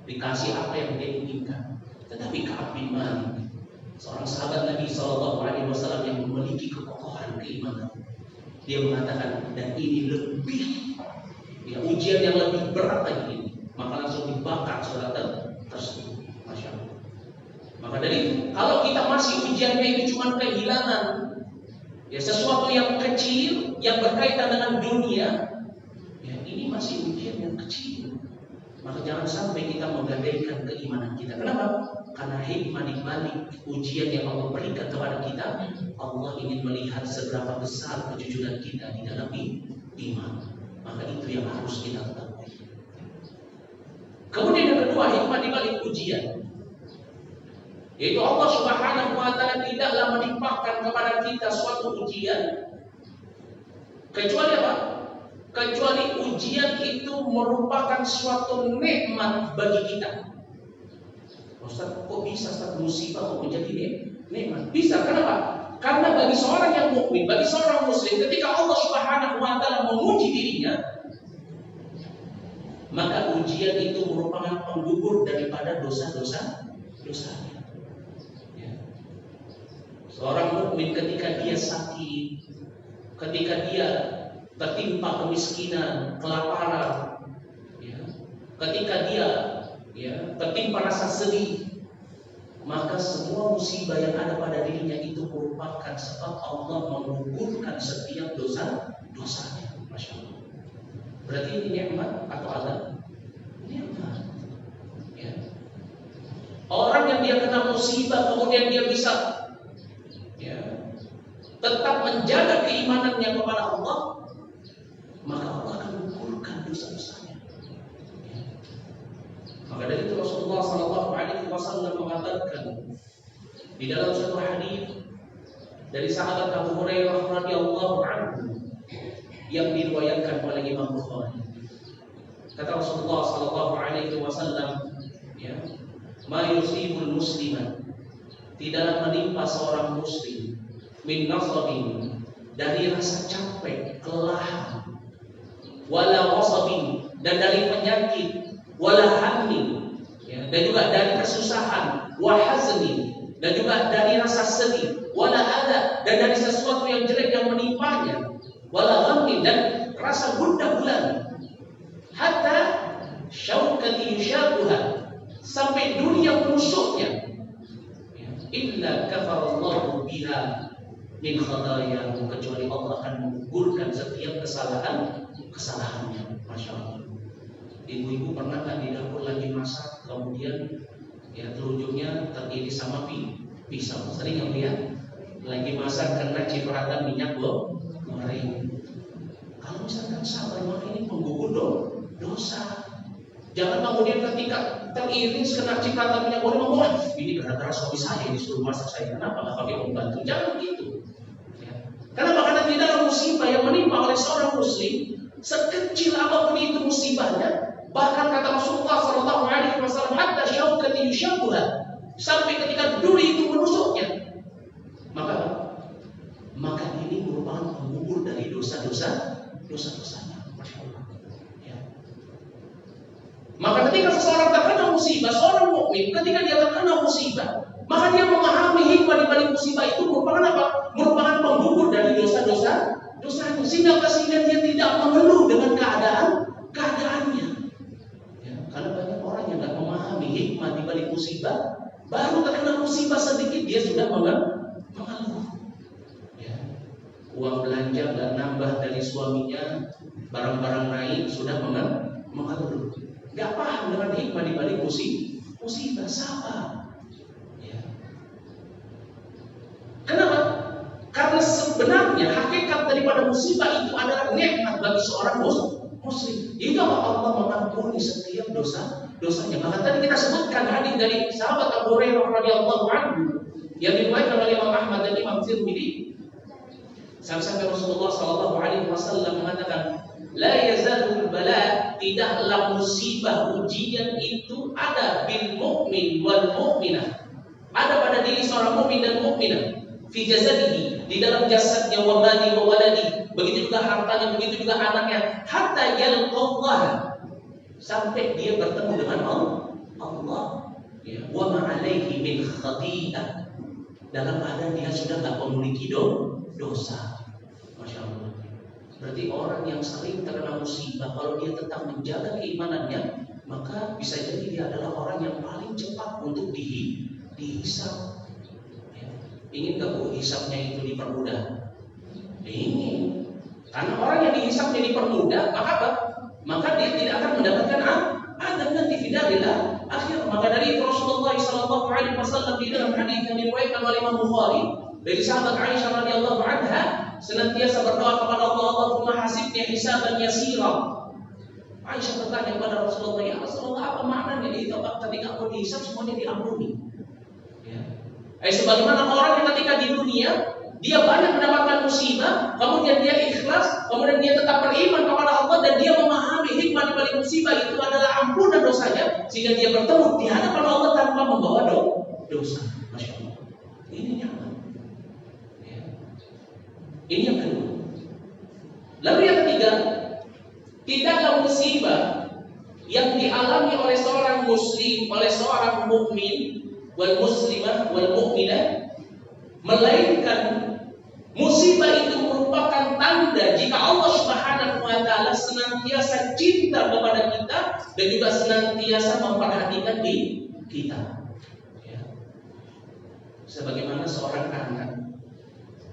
Dikasih apa yang dia inginkan. Tetapi Ka'ab bin Malik, seorang sahabat Nabi Shallallahu Alaihi Wasallam yang memiliki kekokohan keimanan, dia mengatakan, dan ini lebih, ya, ujian yang lebih berat lagi ini, maka langsung dibakar surat tersebut. Masya Allah. Maka dari itu, kalau kita masih ujiannya itu cuma kehilangan, ya sesuatu yang kecil yang berkaitan dengan dunia, ya ini masih ujian yang kecil. Maka jangan sampai kita menggadaikan keimanan kita. Kenapa? Karena hikmah di balik ujian yang Allah berikan kepada kita, Allah ingin melihat seberapa besar kejujuran kita di dalam iman. Maka itu yang harus kita ketahui. Kemudian yang kedua, hikmah di balik ujian, yaitu Allah Subhanahu Wa Taala tidaklah menimpakan kepada kita suatu ujian kecuali apa? Kecuali ujian itu merupakan suatu nikmat bagi kita. Ustaz, kok bisa Ustaz musibah kok menjadi nikmat? Bisa, kenapa? Karena bagi seorang yang mukmin, bagi seorang muslim, ketika Allah Subhanahu Wa Taala memuji dirinya, maka ujian itu merupakan penggugur daripada dosa-dosanya. Ya. Seorang mukmin ketika dia sakit, ketika dia tertimpa kemiskinan, kelaparan, ya, ketika dia, ya, tertimpa rasa sedih, maka semua musibah yang ada pada dirinya itu merupakan sebab Allah menggugurkan setiap dosanya. Masya Allah. Berarti ini nikmat atau azab? Nikmat. Ya. Orang yang dia kena musibah kemudian dia bisa, ya, tetap menjaga keimanannya kepada Allah, maka Allah akan menggugurkan dosa-dosanya. Ya. Maka dari itu Rasulullah Sallallahu Alaihi Wasallam mengatakan di dalam suatu hadis dari sahabat Abu Hurairah radhiyallahu anhu yang diriwayatkan oleh Imam Bukhari. Kata Rasulullah Sallallahu Alaihi Wasallam, ya, ma yusibul musliman, tidaklah menimpa seorang muslim min nasabin, dari rasa capek, kelelahan, wala wasabin, dan dari penyakit, wala hammin, ya, dan juga dari kesusahan, wa haznin, dan juga dari rasa sedih, wala adha, dan dari sesuatu yang jelek yang menimpanya, wala ghammin, dan rasa gundah gulana, hatta syaukati yushabuha, sampai duri yang menusuknya, ya, illa kafarallahu biha min khatayahu, kecuali Allah akan menggugurkan setiap kesalahannya. Masya Allah. Ibu-ibu pernah kan di dapur lagi masak, kemudian, ya, telunjuknya teriris sama pisau. Sering yang lihat lagi masak kena cipratan minyak goreng. Kalau misalkan sabar, maka ini penggugur dosa. Jangan kemudian ketika teriris kena cipratan minyak goreng, wah ini gara-gara suami saya disuruh masak saya, kenapa nggak pakai pembantu? Jangan begitu. Kenapa? Karena tidak ada musibah yang menimpa oleh seorang muslim, sekecil apapun itu musibahnya, bahkan kata Rasulullah Sallallahu Alaihi Wasallam, hatta syaukati yushabuha, sampai ketika duri itu menusuknya, maka ini merupakan penggugur dari dosa-dosanya. Masya Allah. Ya. Maka ketika seseorang terkena musibah, seorang mukmin ketika dia terkena musibah, maka dia memahami hikmah di balik musibah itu merupakan apa? Merupakan penggugur dari dosa-dosanya, sehingga dia tidak mengeluh dengan keadaannya. Ya, karena banyak orang yang tidak memahami hikmah di balik musibah, baru terkena musibah sedikit dia sudah mengeluh. Ya, uang belanja nggak nambah dari suaminya, barang-barang naik sudah mengeluh. Nggak paham dengan hikmah di balik musibah. Sabar. Ya. Kenapa? Karena sebenarnya hakikat daripada musibah itu adalah nikmat bagi seorang muslim. Itu Allah mengampuni setiap dosanya. Bahkan tadi kita sebutkan hadis dari sahabat Abu Hurairah radhiyallahu anhu yang diriwayatkan oleh Imam Ahmad dan Imam Tirmidzi. Sampai Rasulullah sallallahu alaihi wasallam mengatakan, la yazalul bala, tidaklah musibah ujian itu ada bil mukmin wal mukminah, ada pada diri seorang mukmin dan mukminah, fi jasadihi, di dalam jasadnya, wa mali wa waladi, begitu juga hartanya, begitu juga anaknya, hatta yalqallah, sampai dia bertemu dengan Allah. Ya, wa ma alaihi min khati'ah, dalam keadaan dia sudah tidak memiliki dosa. Masya Allah. Berarti orang yang sering terkena musibah, kalau dia tetap menjaga keimanannya, maka bisa jadi dia adalah orang yang paling cepat untuk dihisab. Ya. Ingin gak bu hisabnya itu dipermudah? Ingin. Karena orang yang dihisabnya dipermudah, maka dia tidak akan mendapatkan adab nanti fi daril akhir. Maka dari itu Rasulullah sallallahu alaihi wasallam di dalam hadis yang diriwayatkan oleh Imam Bukhari dari sahabat Aisyah radhiyallahu anha, senantiasa berdoa kepada Allah, Allahumma hasibni hisaban yasira. Aisyah bertanya kepada Rasulullah, ya Rasulullah, apa maknanya itu? Ketika aku dihisab semuanya diampuni. Ya. Sebagaimana orang yang ketika di dunia dia banyak mendapatkan musibah, kemudian dia ikhlas, kemudian dia tetap beriman kepada Allah dan dia memahami hikmah di balik musibah itu adalah ampunan dosanya, sehingga dia bertemu di hadapan Allah tanpa membawa dosa. Masya Allah. Ini nyaman. Ya. Ini yang kedua. Lalu yang ketiga, tidaklah musibah yang dialami oleh seorang muslim, oleh seorang mukmin, wal muslimah wal mukminah, melainkan musibah itu merupakan tanda jika Allah Subhanahu wa taala senantiasa cinta kepada kita dan juga senantiasa memperhatikan kita. Ya. Sebagaimana seorang anak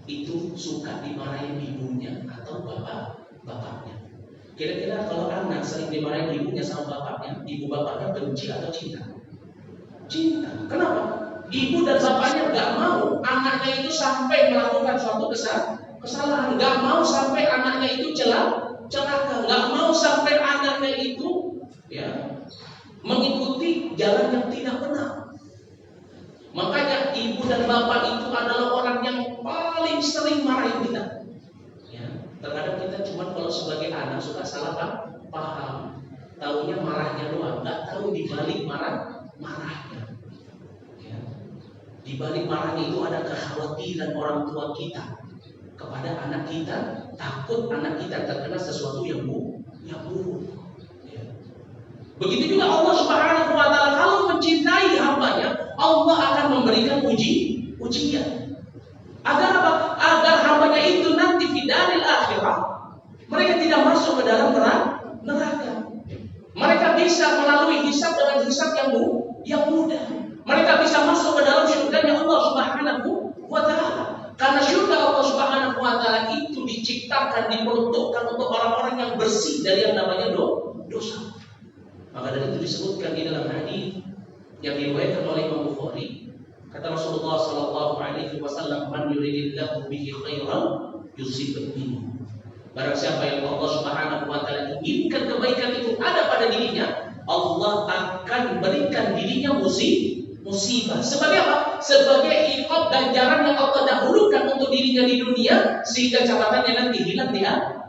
itu suka dimarahin ibunya atau bapaknya. Kira-kira kalau anak sering dimarahin ibunya sama bapaknya, ibu bapaknya benci atau cinta? Cinta. Kenapa? Ibu dan bapaknya nggak mau anaknya itu sampai melakukan suatu kesalahan, nggak mau sampai anaknya itu celaka, nggak mau sampai anaknya itu ya mengikuti jalan yang tidak benar. Makanya ibu dan bapak itu adalah orang yang paling sering marahin kita. Ya, terkadang kita cuma kalau sebagai anak suka salah paham, taunya marahnya doang, nggak tahu dibalik marahnya. Di balik marahnya itu ada kekhawatiran orang tua kita kepada anak kita, takut anak kita terkena sesuatu yang buruk. Ya. Begitu juga Allah Subhanahu wa taala kalau mencintai hambanya, Allah akan memberikan ujian. Agar apa? Agar hambanya itu nanti di daril akhirah mereka tidak masuk ke dalam neraka. Mereka bisa melalui hisab dengan hisab yang mudah. Mereka bisa masuk ke dalam syurganya Allah Subhanahu wa taala. Karena syurga Allah Subhanahu wa taala itu diciptakan, diperuntukkan untuk orang-orang yang bersih dari yang namanya dosa. Maka dari itu disebutkan di dalam hadis yang diriwayatkan oleh Imam Bukhari, kata Rasulullah sallallahu alaihi wasallam, "Man yuridillahu bihi khairan yusib minhu." Barang siapa yang Allah Subhanahu wa taala inginkan kebaikan itu ada pada dirinya, Allah akan berikan dirinya musibah. Sebagai apa? Sebagai iqab ganjaran yang Allah dahulukan untuk dirinya di dunia, sehingga catatannya nanti hilang di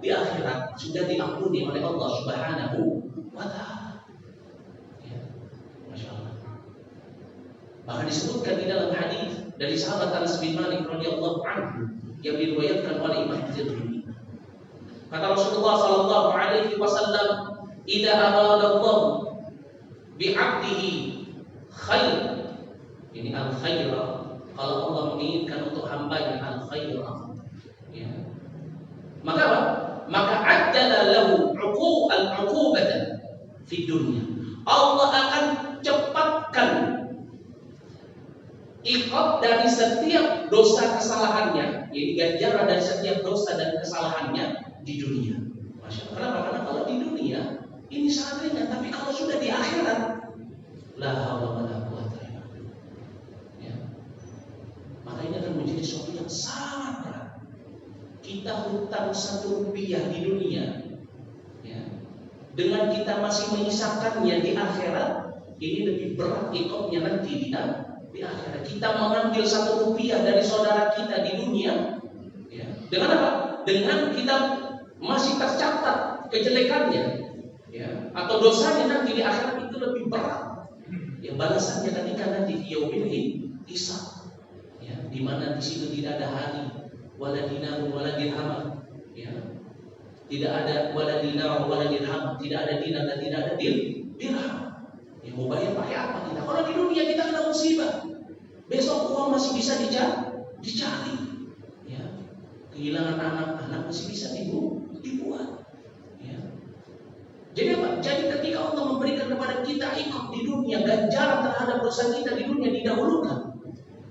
akhirat. Sudah diampuni oleh Allah Subhanahu wa taala. Ya. Masya Allah. Bahkan disebutkan di dalam hadis dari sahabat Anas bin Malik radhiyallahu anhu yang diriwayatkan oleh Imam Tirmidzi. Kata Rasulullah sallallahu alaihi wasallam, "Idza aradallahu bi'abdihi khair." Ini al-khaira. Kalau Allah menginginkan untuk hambanya al-khaira, ya. Maka apa? Maka ajjala lahu al-uqubatan fi dunya. Allah akan cepatkan iqab dari setiap dosa kesalahannya, jadi ganjaran dari setiap dosa dan kesalahannya di dunia. Masya Allah. Kenapa? Karena kalau di dunia ini sangat ringan, tapi kalau sudah di akhirat, la haula wala quwwata illa billah. Ya. Maka ini akan menjadi sesuatu yang sangat berat. Kita hutang 1 rupiah di dunia, ya, dengan kita masih menyisakannya di akhirat, ini lebih berat iqabnya nanti di akhirat. Kita mengambil 1 rupiah dari saudara kita di dunia, ya, dengan apa? Dengan kita masih tercatat kejelekannya, ya, atau dosanya nanti di akhirat itu lebih berat. Ya, balasannya ketika nanti di yaumil hisab, ya, di mana di situ tidak ada hari, wala dinar wala dirham, ya. Tidak ada wala dinar wala dirham, tidak ada dinar dan tidak ada dirham. Ya, mau bayar pakai apa kita? Kalau di dunia kita kena musibah, besok uang masih bisa dicari, ya. Kehilangan anak masih bisa dibuat, ya. Jadi apa? Jadi ketika Allah memberikan kepada kita iqab di dunia, ganjaran terhadap dosa kita di dunia didahulukan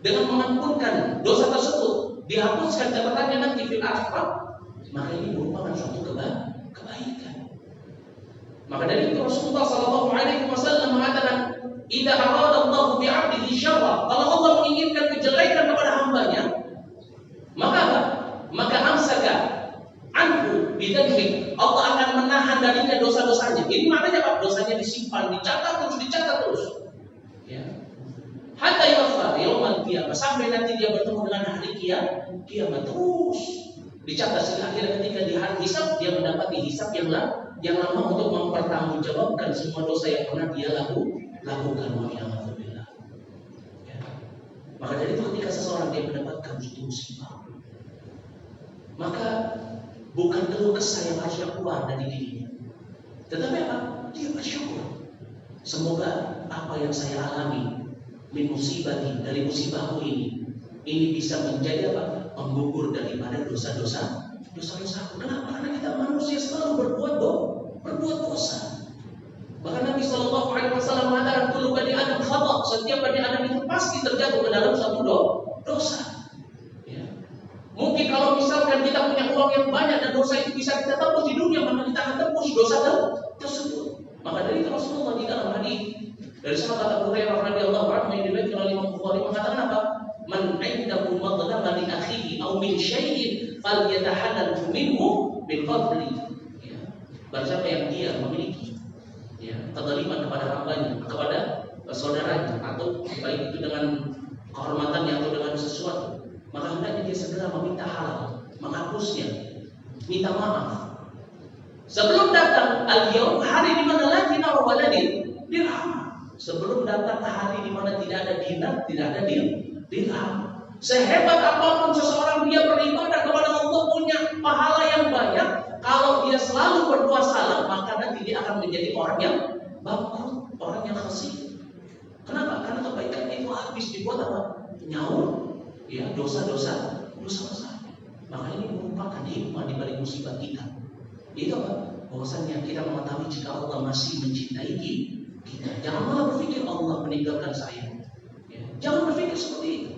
dengan mengampunkan dosa tersebut, dihapuskan catatannya nanti fil akhirat, maka ini merupakan suatu kebaikan. Maka dari itu Rasulullah sallallahu alaihi wasallam mengatakan, "Idza arada Allah bi 'abdihi syarra," kalau Allah menginginkan kejelekan kepada hambanya, maka apa? Maka amsaka anhu bidzalika, Allah akan menahan darinya dosa-dosanya. Ini maknanya apa? Dosanya disimpan, dicatat terus. Ya. Hatta yafa yaumal qiyamah, sampai nanti dia bertemu dengan hari kiamat terus dicatat, sehingga akhirnya ketika di hari hisab dia mendapati hisab yang lama untuk mempertanggungjawabkan semua dosa yang pernah dia lakukan. Walhamdulillah. Ya. Maka dari itu ketika seseorang dia mendapatkan suatu musibah, maka bukan keluh kesah yang harusnya keluar dari dirinya, tetapi apa? Dia bersyukur. Semoga apa yang saya alami min musibati, dari musibahku ini bisa menjadi apa? Penggugur daripada dosa-dosaku. Kenapa? Karena kita manusia selalu berbuat dosa. Bahkan Nabi Shallallahu Alaihi Wasallam mengatakan, kullu bani adam khata', setiap bani adam itu pasti terjatuh ke dalam satu dosa. Ya. Mungkin kalau misalkan kita punya uang yang banyak dan dosa itu bisa kita tebus di dunia, maka kita akan tebus dosa tersebut. Maka dari itu Rasulullah di dalam hadis dari sahabat Abu Hurairah radhiyallahu anhu yang diriwayatkan oleh Imam Bukhari mengatakan apa? Man 'indahu madlama li akhihi aw min syai'in falyatahallal minhu bil fadli. Ya. Barang siapa yang dia memiliki, ya, kezaliman kepada hambanya, kepada saudaranya, atau baik itu dengan kehormatannya atau dengan sesuatu, maka hendaknya dia segera meminta halal, menghapusnya, minta maaf. Sebelum datang al-yaum, hari di mana la dinar wa la dirham. Sebelum datang hari di mana tidak ada dinar, tidak ada dirham. Sehebat apapun seseorang dia beribadah kepada Allah, punya pahala yang banyak, kalau dia selalu berbuat salah, maka nanti dia akan menjadi orang yang bangkrut, orang yang khasir. Kenapa? Karena kebaikan itu habis dibuat apa? Nyaur, ya, dosa-dosa. Maka ini merupakan hikmah di balik musibah kita. Itu apa? Bahwasanya kita mengetahui jika Allah masih mencintai kita. Jangan malah berpikir Allah meninggalkan saya. Ya. Jangan berpikir seperti itu.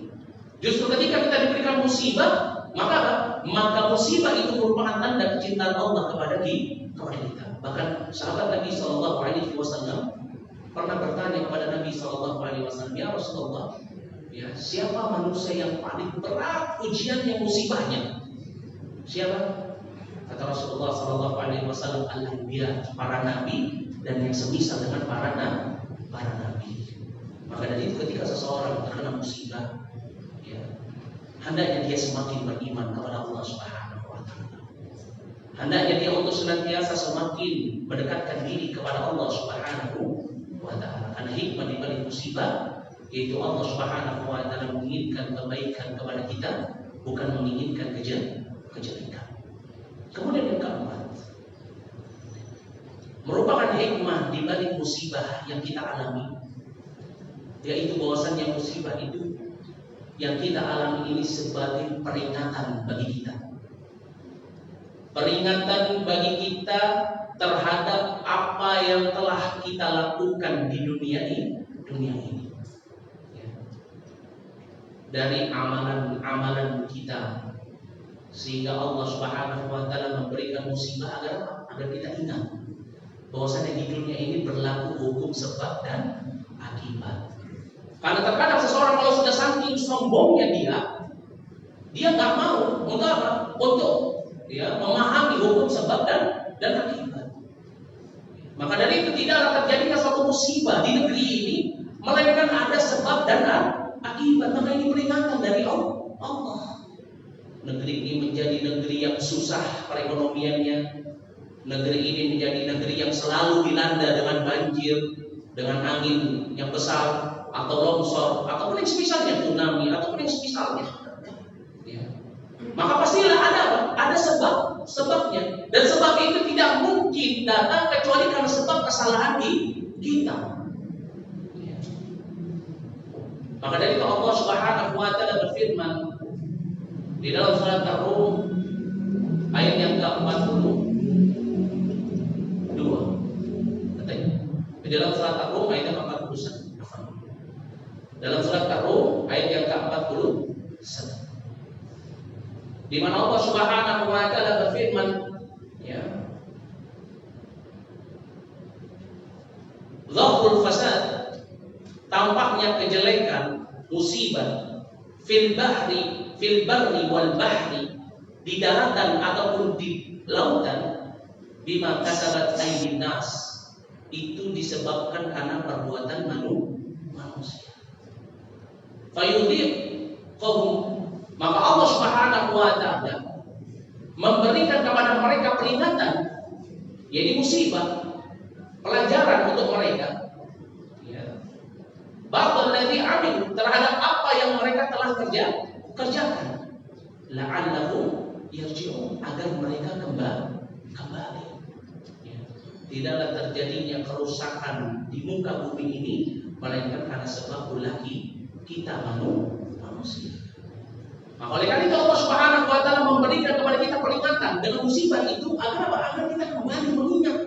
Justru ketika kita diberikan musibah, maka musibah itu merupakan tanda kecintaan Allah kepada kita. Bahkan sahabat Nabi Shallallahu Alaihi Wasallam pernah bertanya kepada Nabi Shallallahu Alaihi Wasallam, ya Rasulullah, ya, siapa manusia yang paling berat ujiannya, musibahnya? Siapa? Kata Rasulullah Shallallahu Alaihi Wasallam, al-anbiya, para nabi dan yang semisal dengan para nabi. Maka dari itu ketika seseorang terkena musibah, ya, hendaknya dia semakin beriman kepada Allah Subhanahu wa taala. Hendaknya dia untuk senantiasa semakin mendekatkan diri kepada Allah Subhanahu wa taala. Karena hikmah di balik musibah Yaitu Allah Subhanahu wa taala menginginkan kebaikan kepada kita, bukan menginginkan kejelekan. Kemudian yang keempat, merupakan hikmah di balik musibah yang kita alami, yaitu bahwasannya musibah itu yang kita alami ini sebagai peringatan bagi kita. Peringatan bagi kita terhadap apa yang telah kita lakukan di dunia ini. Dari amalan-amalan kita, sehingga Allah Subhanahu wa taala memberikan musibah agar kita ingat bahwasanya di dunia ini berlaku hukum sebab dan akibat. Karena terkadang seseorang kalau sudah saking sombongnya dia nggak mau untuk apa? Untuk memahami hukum sebab dan akibat. Maka dari itu tidaklah terjadinya suatu musibah di negeri ini melainkan ada sebab dan akibat. Maka ini peringatan dari Allah. Negeri ini menjadi negeri yang susah perekonomiannya. Negeri ini menjadi negeri yang selalu dilanda dengan banjir, dengan angin yang besar, atau longsor, ataupun yang semisalnya tsunami, ataupun yang semisalnya. Maka pastilah ada sebabnya, dan sebab itu tidak mungkin datang kecuali karena sebab kesalahan kita. Maka dari itu Allah Subhanahu wa taala berfirman di dalam surat Ar-Rum ayat yang ke-42. Di dalam surat Ar-Rum ayat yang ke-41. Dalam surat Ar-Rum ayat yang ke-41. Di mana Allah Subhanahu wa taala berfirman, Zahurul fasad, tampaknya kejelekan, musibah, fil barri wal bahri, di daratan ataupun di lautan, bima kasabat aydin nas, itu disebabkan karena perbuatan manusia. Fayudhiq qawm, maka Allah Subhanahu wa taala memberikan kepada mereka peringatan, yaitu musibah, pelajaran untuk mereka. Ba'dal ladzi amil, terhadap apa yang mereka telah kerjakan. La'allahum yarji'un, agar mereka kembali. Tidaklah terjadinya kerusakan di muka bumi ini melainkan karena sebab ulah kita manusia. Maka oleh karena itu Allah Subhanahu wa taala memberikan kepada kita peringatan dengan musibah itu agar apa? Agar kita kembali mengingat.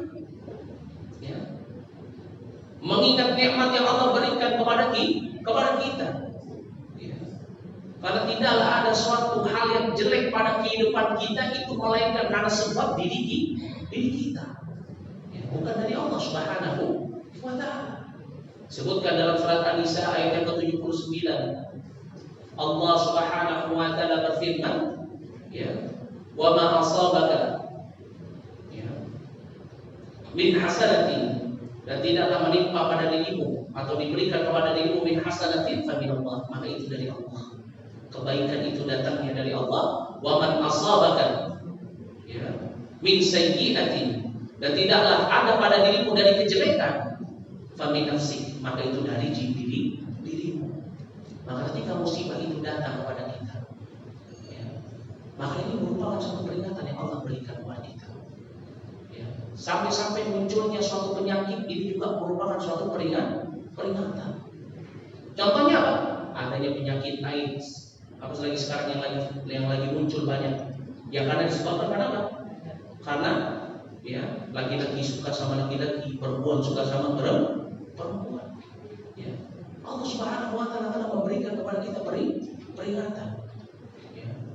Mengingat nikmat yang Allah berikan kepada kita. Karena tidaklah ada suatu hal yang jelek pada kehidupan kita itu melainkan karena sebab diri kita. Bukan dari Allah Subhanahu wa taala. Sebutkan dalam surat An-Nisa ayat yang ke-79. Allah Subhanahu wa taala berfirman, wa ma asabaka min hasanatin, dan tidaklah menimpa pada dirimu atau diberikan kepada dirimu min hasanatin fa min Allah, maka itu dari Allah. Kebaikan itu datangnya dari Allah. Wa man asabaka min sayyi'atin, dan tidaklah ada pada dirimu dari kejelekan, fa min nafsik, maka itu dari dirimu. Maka ketika musibah itu datang kepada kita, maka ini merupakan suatu peringatan yang Allah berikan kepada kita. Sampai-sampai munculnya suatu penyakit ini juga merupakan suatu peringatan. Contohnya apa? Adanya penyakit AIDS, apalagi sekarang yang lagi muncul banyak. Yang karena disebabkan karena apa? Karena laki-laki suka sama laki-laki, perempuan suka sama perempuan. Allah Subhanahu wa taala telah memberikan kepada kita peringatan.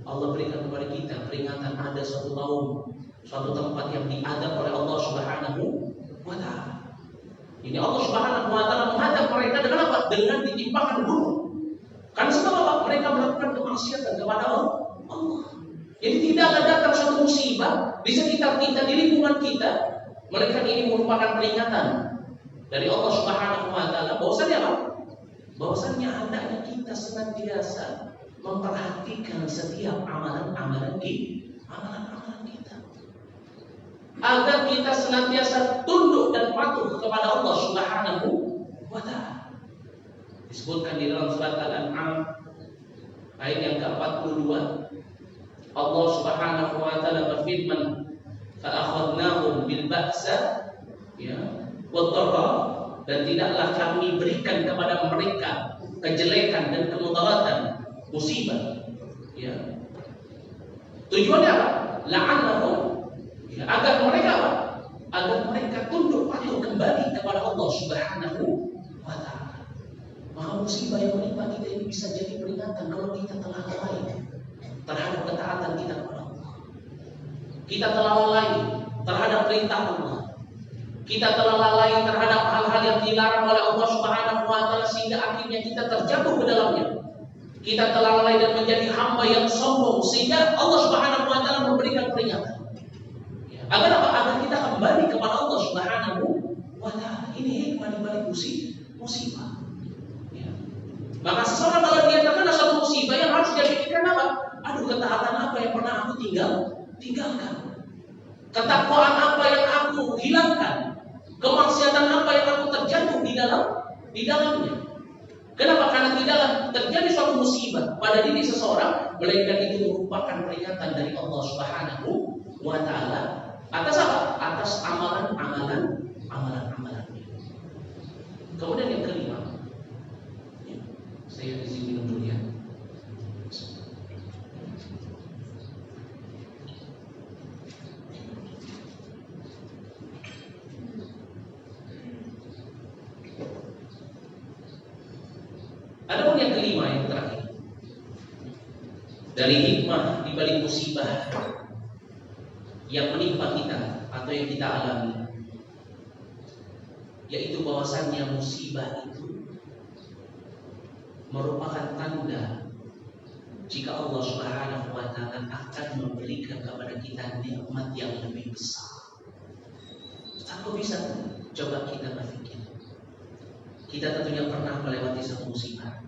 Allah berikan kepada kita peringatan ada suatu tempat yang diadab oleh Allah Subhanahu wa taala. Ini Allah Subhanahu wa taala menghadap mereka dengan apa? Dengan ditimpakan gunung. Karena sebab apa? Mereka melakukan kemaksiatan kepada Allah. Jadi tidaklah datang suatu musibah di sekitar kita, di lingkungan kita, melainkan ini merupakan peringatan dari Allah Subhanahu wa taala bahwasanya apa? Bahwasanya hendaknya kita senantiasa memperhatikan setiap amalan-amalan kita, agar kita senantiasa tunduk dan patuh kepada Allah Subhanahu wa taala. Disebutkan di dalam surat Al-An'am ayat yang ke-42, Allah Subhanahu wa taala berfirman, fa akhadnahum bil ba'sa ya wadh-dharra, dan tidaklah kami berikan kepada mereka kejelekan dan kemudaratan, musibah ya. Tujuannya apa? La'annahum ya, agar mereka apa? Agar mereka tunduk patuh kembali kepada Allah Subhanahu wa taala. Maka musibah yang menimpa kita ini bisa jadi peringatan kalau kita telah lalai terhadap ketaatan kita kepada Allah. Kita telah lalai terhadap perintah Allah. Kita telah lalai terhadap hal-hal yang dilarang oleh Allah Subhanahu wa taala sehingga akhirnya kita terjatuh ke dalamnya. Kita telah lalai dan menjadi hamba yang sombong sehingga Allah Subhanahu wa taala memberikan peringatan. Agar apa? Agar kita kembali kepada Allah Subhanahu wa taala. Ini hikmah di balik musibah. Ya. Maka seseorang kalau dia terkena suatu musibah, yang harus dia pikirkan apa? Aduh, ketaatan apa yang pernah aku tinggalkan? Ketakwaan apa yang aku hilangkan? Kemaksiatan apa yang aku terjatuh di dalamnya? Kenapa? Karena tidaklah terjadi suatu musibah pada diri seseorang, melainkan itu merupakan peringatan dari Allah Subhanahu wa taala atas apa? Atas amalan-amalannya. Kemudian yang kelima, ya, saya izin minum dulu ya. Adapun yang kelima, yang terakhir, dari hikmah di balik musibah yang menimpa kita atau yang kita alami, yaitu bahwasannya musibah itu merupakan tanda jika Allah Subhanahu wa taala akan memberikan kepada kita nikmat yang lebih besar. Ustaz, kok bisa? Coba kita berpikir. Kita tentunya pernah melewati satu musibah.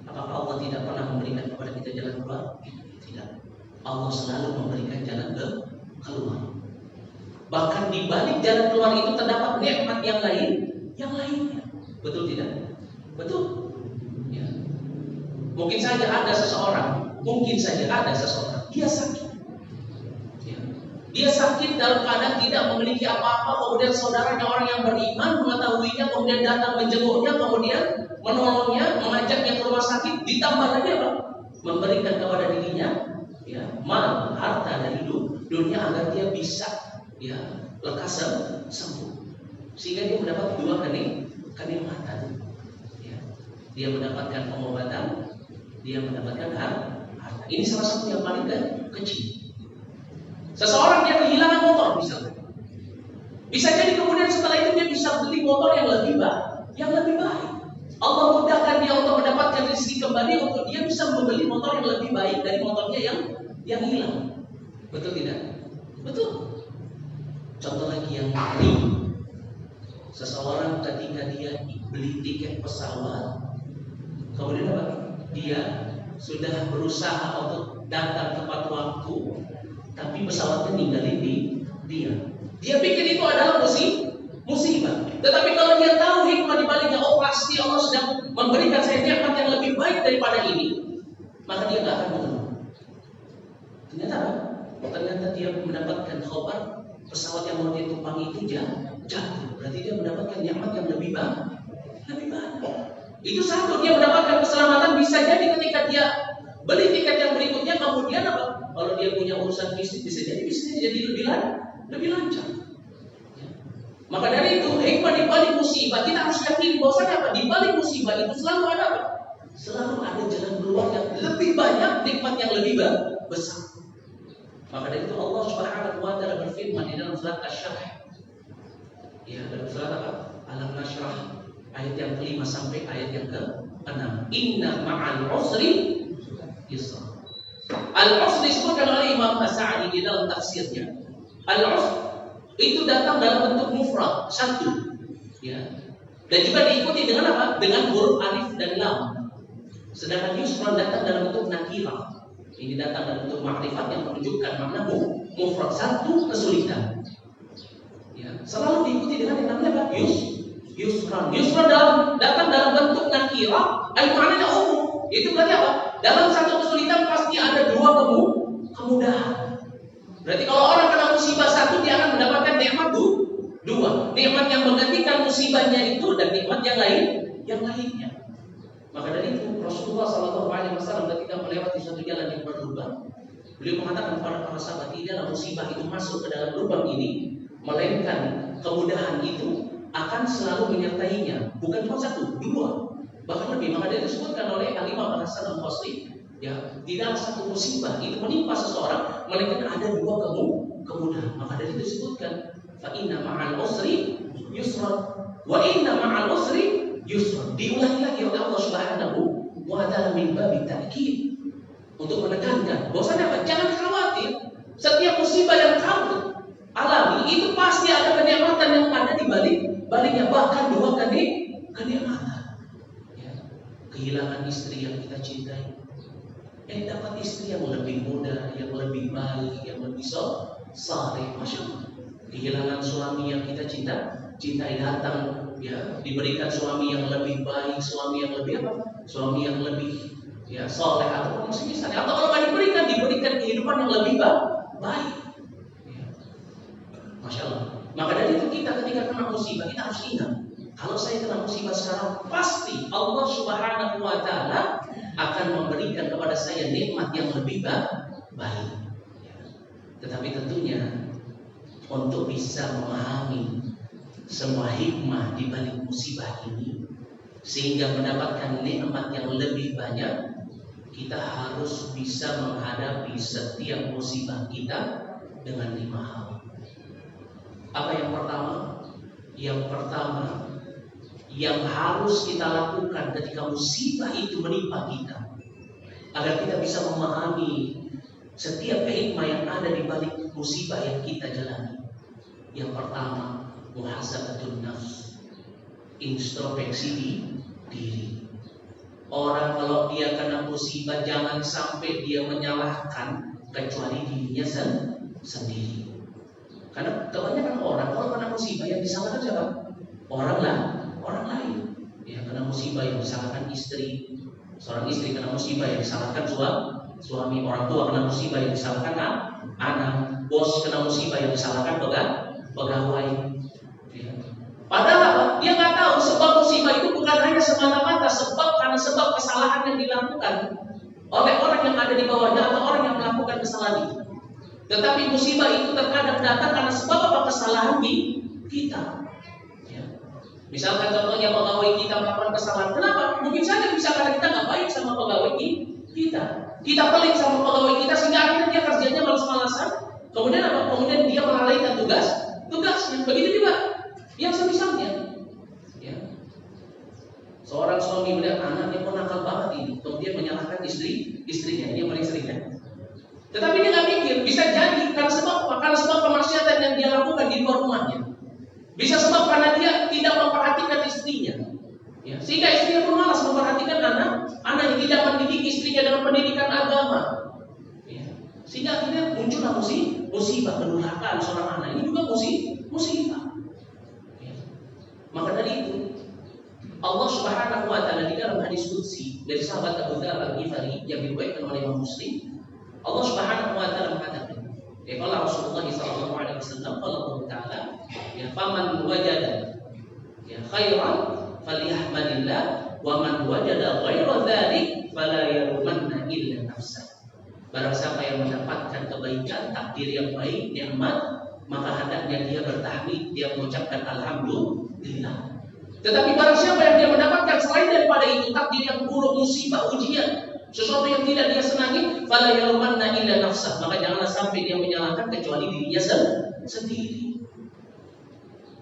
Apakah Allah tidak pernah memberikan kepada kita jalan keluar? Tidak. Allah selalu memberikan jalan keluar. Bahkan di balik jalan keluar itu terdapat nikmat yang lainnya. Betul tidak? Betul. Ya. Mungkin saja ada seseorang dia sakit. Ya. Dia sakit dalam keadaan tidak memiliki apa-apa, kemudian saudaranya orang yang beriman mengetahuinya, kemudian datang menjenguknya, kemudian menolongnya, mengajaknya ke rumah sakit, ditambah lagi apa? Memberikan kepada dirinya ya, mal, harta dari dunia agar dia bisa ya lekas sembuh, sehingga dia mendapat dua kenikmatan. Ya. Dia mendapatkan pengobatan, dia mendapatkan harta. Ini salah satu yang paling kecil. Seseorang dia kehilangan motor misalnya, bisa jadi kemudian setelah itu dia bisa beli motor yang lebih baik. Allah mudahkan dia untuk mendapatkan rezeki kembali untuk dia bisa membeli motor yang lebih baik dari motornya yang hilang. Betul tidak? Betul. Contoh lagi yang lain, seseorang ketika dia beli tiket pesawat, kemudian apa? Dia sudah berusaha untuk datang tepat waktu, tapi pesawatnya ninggalin dia. Dia pikir itu adalah musibah. Tetapi kalau dia tahu hikmah di baliknya, oh pasti Allah sedang memberikan saya nikmat yang lebih baik daripada ini, maka dia nggak akan mengeluh. Ternyata dia mendapatkan khabar pesawat yang mau dia tumpangi itu jatuh. Berarti dia mendapatkan nikmat yang lebih banyak. Itu satu, dia mendapatkan keselamatan. Bisa jadi ketika dia beli tiket yang berikutnya, kemudian apa? Kalau dia punya urusan bisnis, bisa jadi bisnisnya jadi lebih lancar. Ya. Maka dari itu, hikmah di balik musibah, kita harus yakin bahwasanya apa? Di balik musibah itu selalu ada apa? Selalu ada jalan keluar yang lebih banyak, nikmat yang lebih besar. Maka dari itu Allah Subhanahu wa taala berfirman di dalam surat Asy-Syarh. Ya, dalam surat apa? Alam Nashrah ayat yang ke-5 sampai ayat yang ke-6. Inna ma'al usri yusra. Al-usri disebutkan oleh Imam As-Sa'di di dalam tafsirnya. Al-usr itu datang dalam bentuk mufrad, satu. Ya. Dan juga diikuti dengan apa? Dengan huruf alif dan lam. Sedangkan yusra datang dalam bentuk nakirah. Ini datang dalam bentuk makrifat yang menunjukkan makna mufrad, satu, kesulitan. Ya, selalu diikuti dengan yang namanya apa? yusran. Yusran datang dalam bentuk nakirah, maknanya umum. Itu berarti apa? Dalam satu kesulitan pasti ada dua kemudahan. Berarti kalau orang kena musibah satu, dia akan mendapatkan nikmat dua. Nikmat yang menggantikan musibahnya itu dan nikmat yang lainnya. Maka dari itu Rasulullah SAW ketika melewati suatu jalan yang berlubang, beliau mengatakan kepada para sahabat, tidaklah musibah itu masuk ke dalam lubang ini, melainkan kemudahan itu akan selalu menyertainya. Bukan cuma satu, dua, bahkan lebih. Maka dia disebutkan oleh Al-Imam Hasan Al-Basri, ya, tidaklah satu musibah itu menimpa seseorang, melainkan ada dua kemudahan. Maka dari itu disebutkan, fa inna ma'al usri yusra, wa inna ma'al usri yusra. Diulangi lagi oleh Allah Subhanahu wa ta'ala min babi ta'kid, untuk menekankan bahwasanya apa? Jangan khawatir, setiap musibah yang kamu alami itu pasti ada kenikmatan yang ada di baliknya, bahkan dua kenikmatan. Ya. Kehilangan istri yang kita cintai, dapat istri yang lebih muda, yang lebih baik, yang lebih saleh, masya Allah. Kehilangan suami yang kita cintai datang, ya, diberikan suami yang lebih baik, suami yang lebih apa? Suami yang lebih, ya, saleh, atau misalnya, atau kalau nggak diberikan kehidupan yang lebih baik. Ya. Masya Allah. Maka dari itu kita ketika kena musibah, kita harus ingat, kalau saya kena musibah sekarang, pasti Allah Subhanahu wa ta'ala akan memberikan kepada saya nikmat yang lebih baik. Ya. Tetapi tentunya untuk bisa memahami semua hikmah di balik musibah ini, sehingga mendapatkan nikmat yang lebih banyak, kita harus bisa menghadapi setiap musibah kita dengan 5 hal. Apa yang pertama? Yang pertama yang harus kita lakukan ketika musibah itu menimpa kita, agar kita bisa memahami setiap hikmah yang ada di balik musibah yang kita jalani. Yang pertama, muhasabatun nafs, introspeksi diri. Orang kalau dia kena musibah, jangan sampai dia menyalahkan kecuali dirinya sendiri. Karena kebanyakan orang kalau kena musibah yang disalahkan siapa? Orang lain. Ya, kena musibah yang disalahkan istri, seorang istri kena musibah yang disalahkan suami, orang tua kena musibah yang disalahkan anak, bos kena musibah yang disalahkan pegawai. Ya. Padahal apa? Dia nggak tahu sebab musibah itu bukan hanya semata-mata karena sebab kesalahan yang dilakukan oleh orang yang ada di bawahnya atau orang yang melakukan kesalahan itu. Tetapi musibah itu terkadang datang karena sebab apa? Kesalahan kita. Ya. Misalkan contohnya pegawai kita melakukan kesalahan, kenapa? Mungkin saja karena kita nggak baik sama pegawai kita. Kita pelit sama pegawai kita sehingga akhirnya dia kerjanya malas-malasan. Kemudian apa? Kemudian dia melalaikan tugasnya. Begitu juga yang semisalnya. Ya. Seorang suami melihat anaknya kok nakal banget ini, kemudian menyalahkan istrinya, ini yang paling sering kan. Tetapi dia nggak mikir, bisa jadi karena sebab apa? Karena sebab kemaksiatan yang dia lakukan di luar rumahnya. Bisa sebab karena dia tidak memperhatikan istrinya. Ya. Sehingga istrinya pun malas memperhatikan anak yang tidak mendidik istrinya dengan pendidikan agama. Ya. Sehingga akhirnya muncullah musibah pendurhakaan seorang anak. Ini juga musibah. Ya. Maka dari itu Allah Subhanahu wa ta'ala di dalam hadis qudsi dari sahabat Abu Dzar Al-Ghifari yang diriwayatkan oleh Imam Muslim, Allah Subhanahu wa ta'ala mengatakan, qala Rasulullah sallallahu alaihi wasallam, qala Allah ta'ala, ya, faman wajada ya khairan falyahmadillah wa man wajada ghaira dzalik fala yalumanna illa nafsah. Barang siapa yang mendapatkan kebaikan, takdir yang baik, nikmat, maka hendaknya dia bertahmid, dia mengucapkan alhamdulillah. Tetapi barang siapa yang dia mendapatkan selain daripada itu, takdir yang buruk, musibah, ujian, sesuatu yang tidak dia senangi, fala yalumanna illa nafsah, maka janganlah sampai dia menyalahkan kecuali dirinya sendiri.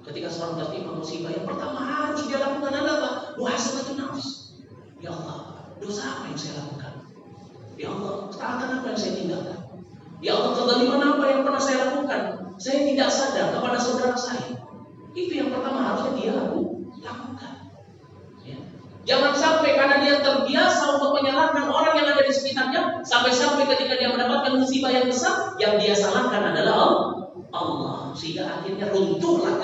Ketika seorang tertimpa musibah, yang pertama harus dia lakukan adalah muhasabatun nafs. Ya Allah, dosa apa yang saya lakukan? Ya Allah, ketaatan apa yang saya tinggalkan? Ya Allah, kezaliman apa yang pernah saya lakukan? Saya tidak sadar kepada saudara saya. Itu yang pertama harusnya dia lakukan. Ya. Jangan sampai karena dia terbiasa untuk menyalahkan orang yang ada di sekitarnya, sampai-sampai ketika dia mendapatkan musibah yang besar, yang dia salahkan adalah Allah, sehingga akhirnya runtuhlah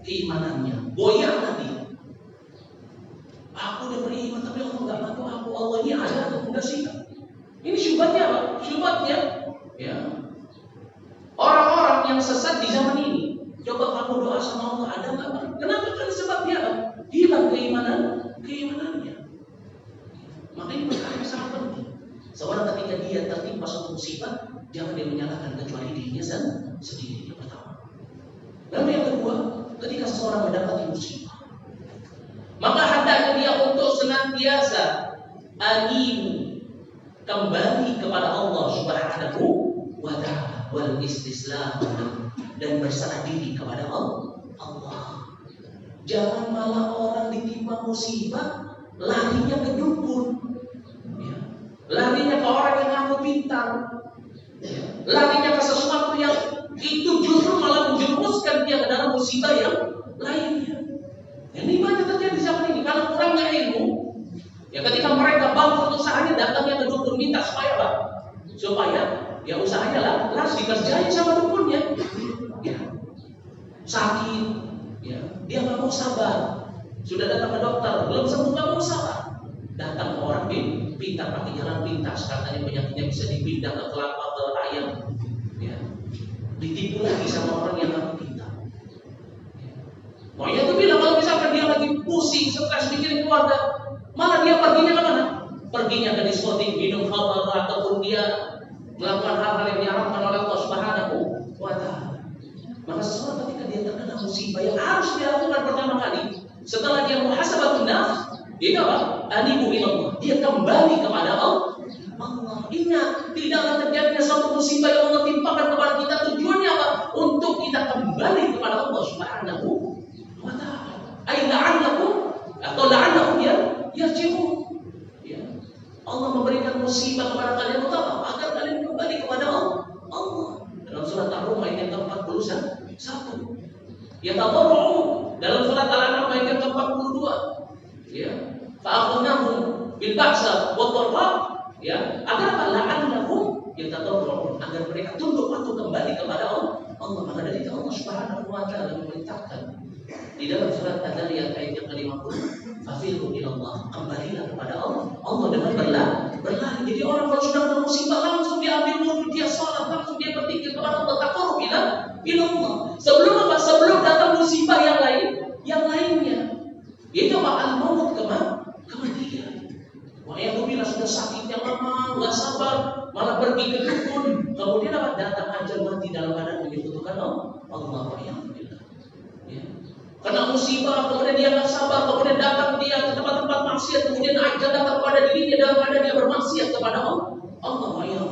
keimanannya. goyahlah dia. Aku udah beriman tapi Allah nggak bantu aku. Allah ini ada atau enggak sih? Ini syubhatnya apa? Syubhatnya ya. Orang-orang yang sesat di zaman ini, coba kamu doa sama Allah, ada nggak? Kenapa? Kan sebab dia hilang keimanannya. Maka ini perkara yang sangat penting. Seorang ketika dia tertimpa suatu musibah, jangan dia menyalahkan kecuali dirinya sendiri. Yang pertama. Lalu yang kedua, ketika seseorang mendapati musibah, maka hendaknya dia untuk senantiasa anibu, kembali kepada Allah Subhanahu wa ta'ala, wal istislam, dan berserah diri kepada Allah. Jangan malah orang ditimpa musibah larinya ke dukun, ya. Larinya ke orang yang ngaku pintar, ya. Larinya ke sesuatu yang itu justru malah menjerumuskan dia ke dalam musibah yang lainnya. Ini banyak terjadi zaman ini karena kurangnya ilmu. Ya ketika mereka bangkrut usahanya, datangnya ke dukun minta supaya apa? Supaya ya usahanya lah langsung dikerjain sama dukunnya. Ya. Sakit, ya dia nggak mau sabar. Sudah datang ke dokter, belum sembuh, nggak mau sabar. Datang ke orang pintar pakai jalan pintas, katanya penyakitnya bisa dipindah ke kelapa, ke ayam. Ya. Ditipu lagi sama orang yang nggak pintar. Makanya itu bilang kalau misalkan dia lagi pusing, stres mikirin keluarga, malah dia perginya ke mana? Perginya ke diskotik, minum khamar, ataupun dia melakukan hal-hal yang diharamkan oleh Allah Subhanahu wa ta'ala. Maka seseorang ketika dia terkena musibah yang harus dilakukan pertama kali, setelah dia muhasabatun nafs, dia apa? Anibu ilallah. Dia kembali kepada Allah. Ingat, tidaklah terjadinya suatu musibah yang Allah timpakan kepada kita, tujuannya apa? Untuk kita kembali kepada Allah Subhanahu wa ta'ala. Ay la'allakum atau la'allakum yarji'un. Ya. Allah memberikan musibah kepada kalian untuk apa? Agar kalian kembali kepada Allah. Dalam surat Ar-Rum ayat yang ke-41. Ya tabarru'u dalam surat Al-An'am ayat yang ke-42. Ya. Fa'akhadnahum bil ba'sa wad dharra. Ya, agar la'allahum yatadarrun, agar mereka tunduk patuh kembali kepada Allah. Maka dari itu Allah Subhanahu wa ta'ala memerintahkan di dalam surat Ad-Dariyat ayat yang ke-50, fafiru ilallah, kembalilah kepada Allah. Allah dengan berlari. Jadi orang kalau sudah bermusibah langsung diambil wudhu, dia salat, langsung dia berpikir kepada Allah, taqarrub ilallah. Sebelum apa? Sebelum datang musibah yang lainnya. Itu apa? Al-maut, kematian. Wah, yang bila sudah sakit yang lama, nggak sabar, malah pergi ke dukun, kemudian apa? Datang ajal mati dalam keadaan menyebutkan Allah ya. Karena musibah, kemudian dia nggak sabar, kemudian datang dia ke tempat-tempat maksiat, kemudian ajal datang kepada dirinya dalam keadaan dia bermaksiat kepada Allah ya.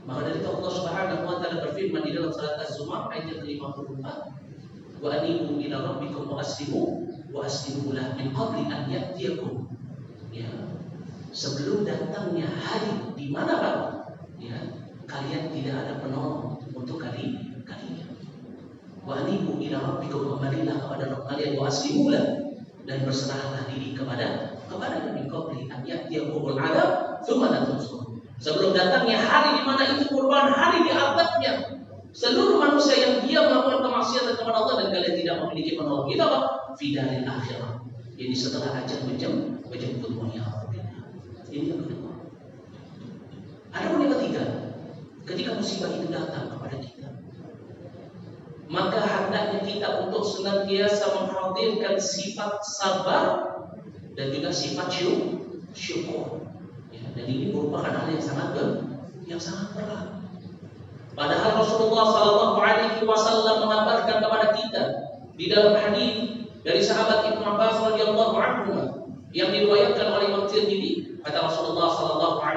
Maka dari itu Allah Subhanahu wa ta'ala berfirman di dalam surat Az-Zumar ayat yang ke-54, wa anibu ila rabbikum wa aslimu lahu min qabli an ya'tiyakum. Ya, sebelum datangnya hari di mana Pak? Ya, kalian tidak ada penolong untuk kalian. Wa anibu ila rabbikum, kembalilah kepada Rabb kalian, wa aslimulah, dan berserahlah diri kepada min qabli an ya'tiyakumul adab tsumma la tunsurun. Sebelum datangnya hari di mana itu merupakan hari diazabnya seluruh manusia yang dia melakukan kemaksiatan kepada Allah dan kalian tidak memiliki penolong. Itu apa? Fidaril akhirah. Jadi setelah ajal menjemput dunia. Ini yang kedua. Ada yang ketiga, ketika musibah itu datang kepada kita, maka hendaknya kita untuk senantiasa menghadirkan sifat sabar dan juga sifat syukur. Ya, dan ini merupakan hal yang sangat berat. Padahal Rasulullah SAW mengabarkan kepada kita di dalam hadis dari sahabat Ibnu Abbas radhiyallahu anhu yang diriwayatkan oleh Imam Tirmidzi, kata Rasulullah SAW,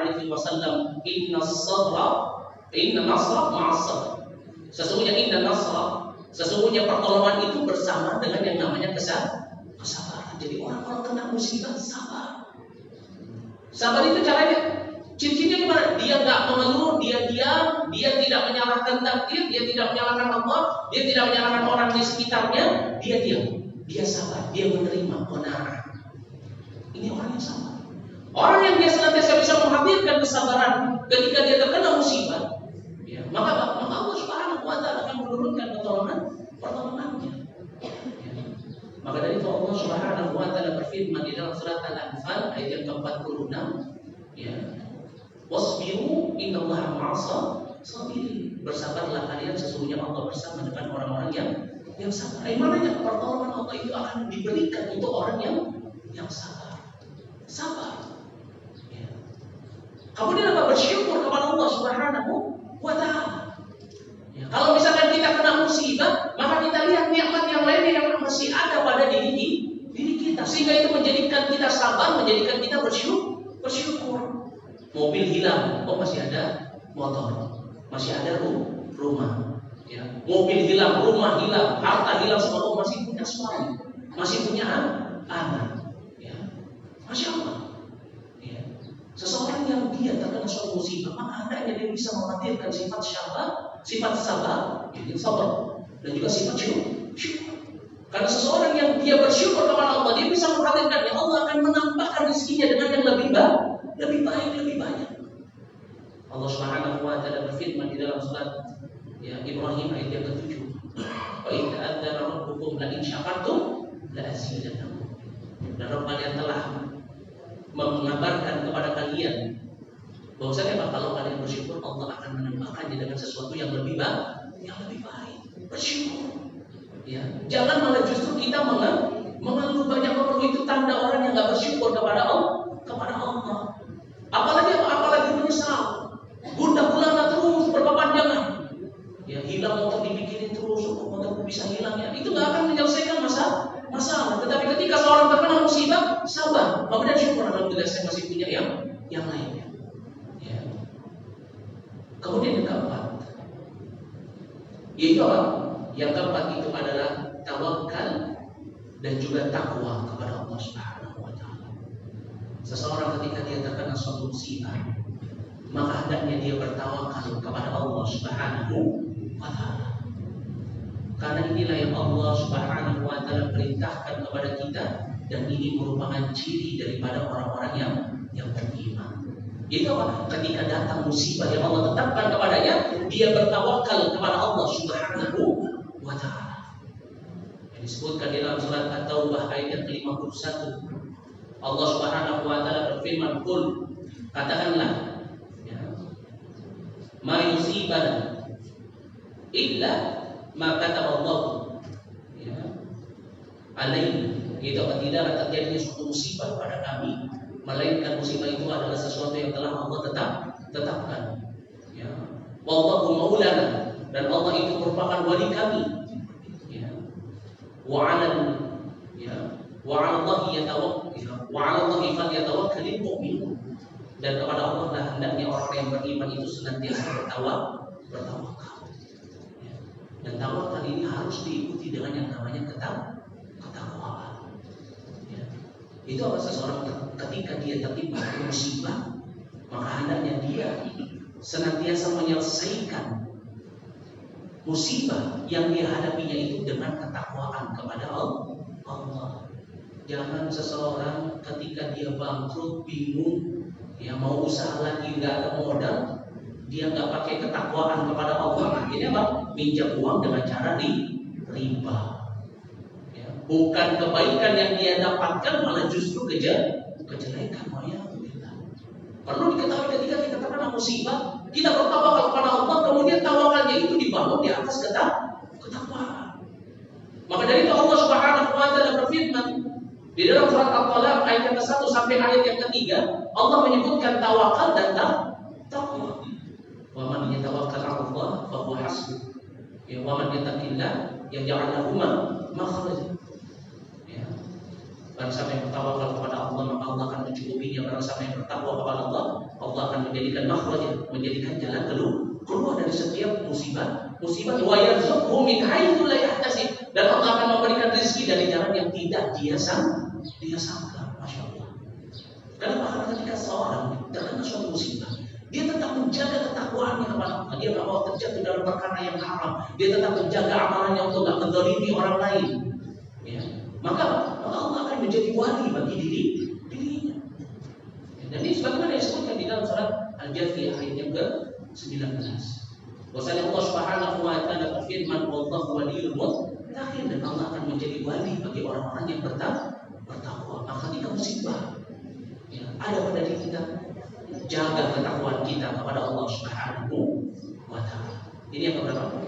inna nasra ma'as sabr. Sesungguhnya pertolongan itu bersama dengan yang namanya kesabaran. Jadi orang kena musibah sabar. Sabar itu caranya, cincinnya gimana? Dia nggak mengeluh, dia diam, dia tidak menyalahkan takdir, dia tidak menyalahkan Allah, dia tidak menyalahkan orang di sekitarnya, dia diam. Dia sabar, dia menerima, qanaah. Ini orang yang sabar. Orang yang dia senantiasa bisa menghadirkan kesabaran ketika dia terkena musibah, ya, maka Allah Subhanahu wa ta'ala akan menurunkan pertolongannya. Ya. Allah Subhanahu wa taala berfirman di dalam surat Al-Anfal ayat yang ke-46, ya. Wasbiru innallaha ma'as sabirin. Bersabarlah kalian, sesungguhnya Allah bersama dengan orang-orang yang sabar. Maknanya pertolongan Allah itu akan diberikan untuk orang yang sabar. Sabar. Ya. Kemudian apa? Bersyukur kepada Allah Subhanahu wa taala. Ya. Kalau misalkan kita kena musibah, maka kita lihat nikmat yang lainnya yang masih ada pada diri kita, sehingga itu menjadikan kita sabar, menjadikan kita bersyukur. Mobil hilang, oh masih ada motor, masih ada rumah. Ya. Mobil hilang, rumah hilang, harta hilang, semua, oh masih punya suami, masih punya anak. Ya. Masya Allah. Ya. Seseorang yang dia terkena suatu musibah, maka hendaknya dia bisa menghadirkan sifat sabar, jadi sabar, dan juga sifat syukur. Karena seseorang yang dia bersyukur kepada Allah, dia bisa menghadirkan, ya Allah akan menambahkan rezekinya dengan yang lebih baik, lebih banyak. Allah Subhanahu wa taala berfirman di dalam surat Ibrahim ayat yang ke-7. Wa idza adzana rabbukum la in syakartum la azidannakum. Dan Rabb kalian telah mengabarkan kepada kalian bahwasanya kalau kalian bersyukur Allah akan menambahkannya dengan sesuatu yang lebih baik. Bersyukur. Ya, jangan malah justru kita mengeluh banyak mengeluh. Itu tanda orang yang nggak bersyukur kepada Allah. Apalagi menyesal, gundah gulana terus berkepanjangan. Ya, hilang motor dipikirin terus, motorku bisa hilang ya. Itu nggak akan menyelesaikan masalah. Tetapi ketika seorang terkena musibah, sabar, kemudian syukur, alhamdulillah saya masih punya yang lainnya. Ya. Kemudian yang keempat, yaitu apa? Yang keempat itu adalah tawakal dan juga takwa kepada Allah Subhanahu wa taala. Seseorang ketika dia terkena suatu musibah, maka hendaknya dia bertawakal kepada Allah Subhanahu wa taala. Karena inilah yang Allah Subhanahu wa taala perintahkan kepada kita, dan ini merupakan ciri daripada orang-orang yang beriman. Itu apa? Ketika datang musibah yang Allah tetapkan kepadanya, dia bertawakal kepada Allah Subhanahu wa ta'ala. Yang disebutkan di dalam surat At-Taubah ayat yang ke-51. Allah Subhanahu wa ta'ala berfirman, "Qul," katakanlah, ya, "ma yusibana illa ma kataballahu ya alaihi." Itu tidak terjadi suatu musibah pada kami, melainkan musibah itu adalah sesuatu yang telah Allah tetapkan. Ya. Wallahu maulana, dan Allah itu merupakan wali kami. Ya. Wa 'ala Allahi falyatawakkalul mu'minun. Dan kepada Allah lah hendaknya orang yang beriman itu senantiasa bertawakal. Ya. Dan tawakal ini harus diikuti dengan yang namanya ketakwaan. Ya. Itu apa? Seseorang ketika dia tertimpa musibah, maka hendaknya dia senantiasa menyelesaikan musibah yang dia hadapinya itu dengan ketakwaan kepada Allah. Jangan seseorang ketika dia bangkrut, bingung, ya mau usaha lagi nggak ada modal, dia nggak pakai ketakwaan kepada Allah, akhirnya apa? Minjam uang dengan cara riba. Ya, bukan kebaikan yang dia dapatkan, malah justru kejelekan. Perlu diketahui ketika kita terkena musibah, kita bertawakal kepada Allah, kemudian tawakalnya itu dibangun di atas ketakwaan. Maka dari itu Allah Subhanahu wa taala berfirman di dalam surat At-Talaq ayat yang ke-1 sampai ayat yang ke-3, Allah menyebutkan tawakal dan takwa. Wa man yatawakkal 'ala Allah fa huwa hasbuh. Ya, wa man yattaqillah yaj'al lahu makhraja. Ya. Barang siapa yang bertawakal kepada Allah, maka Allah akan mencukupinya. Barang siapa yang bertakwa kepada Allah, Allah akan menjadikan makhraja, menjadikan jalan keluar dari setiap musibah. Wa yarzuqhu min haitsu la yahtasib, dan Allah akan memberikan rezeki dari jalan yang tidak dia sangka. Masya Allah. Kenapa? Karena ketika seorang terkena suatu musibah, dia tetap menjaga ketakwaannya kepada Allah. Dia tidak mau terjatuh dalam perkara yang haram. Dia tetap menjaga amalannya untuk tidak menzalimi orang lain. Ya. Maka Allah akan menjadi wali bagi dirinya. Dan ini sebagaimana disebutkan di dalam surat Al-Jathiyah ayat yang ke-19. Bahwasanya Allah Subhanahu wa taala berfirman, "Wallahu waliyul takdir, dan Allah akan menjadi wali bagi orang-orang yang bertakwa. Maka ketika musibah ya, ada pada diri kita, jaga ketakwaan kita kepada Allah Subhanahu wa Ta'ala. Ini yang keberapa?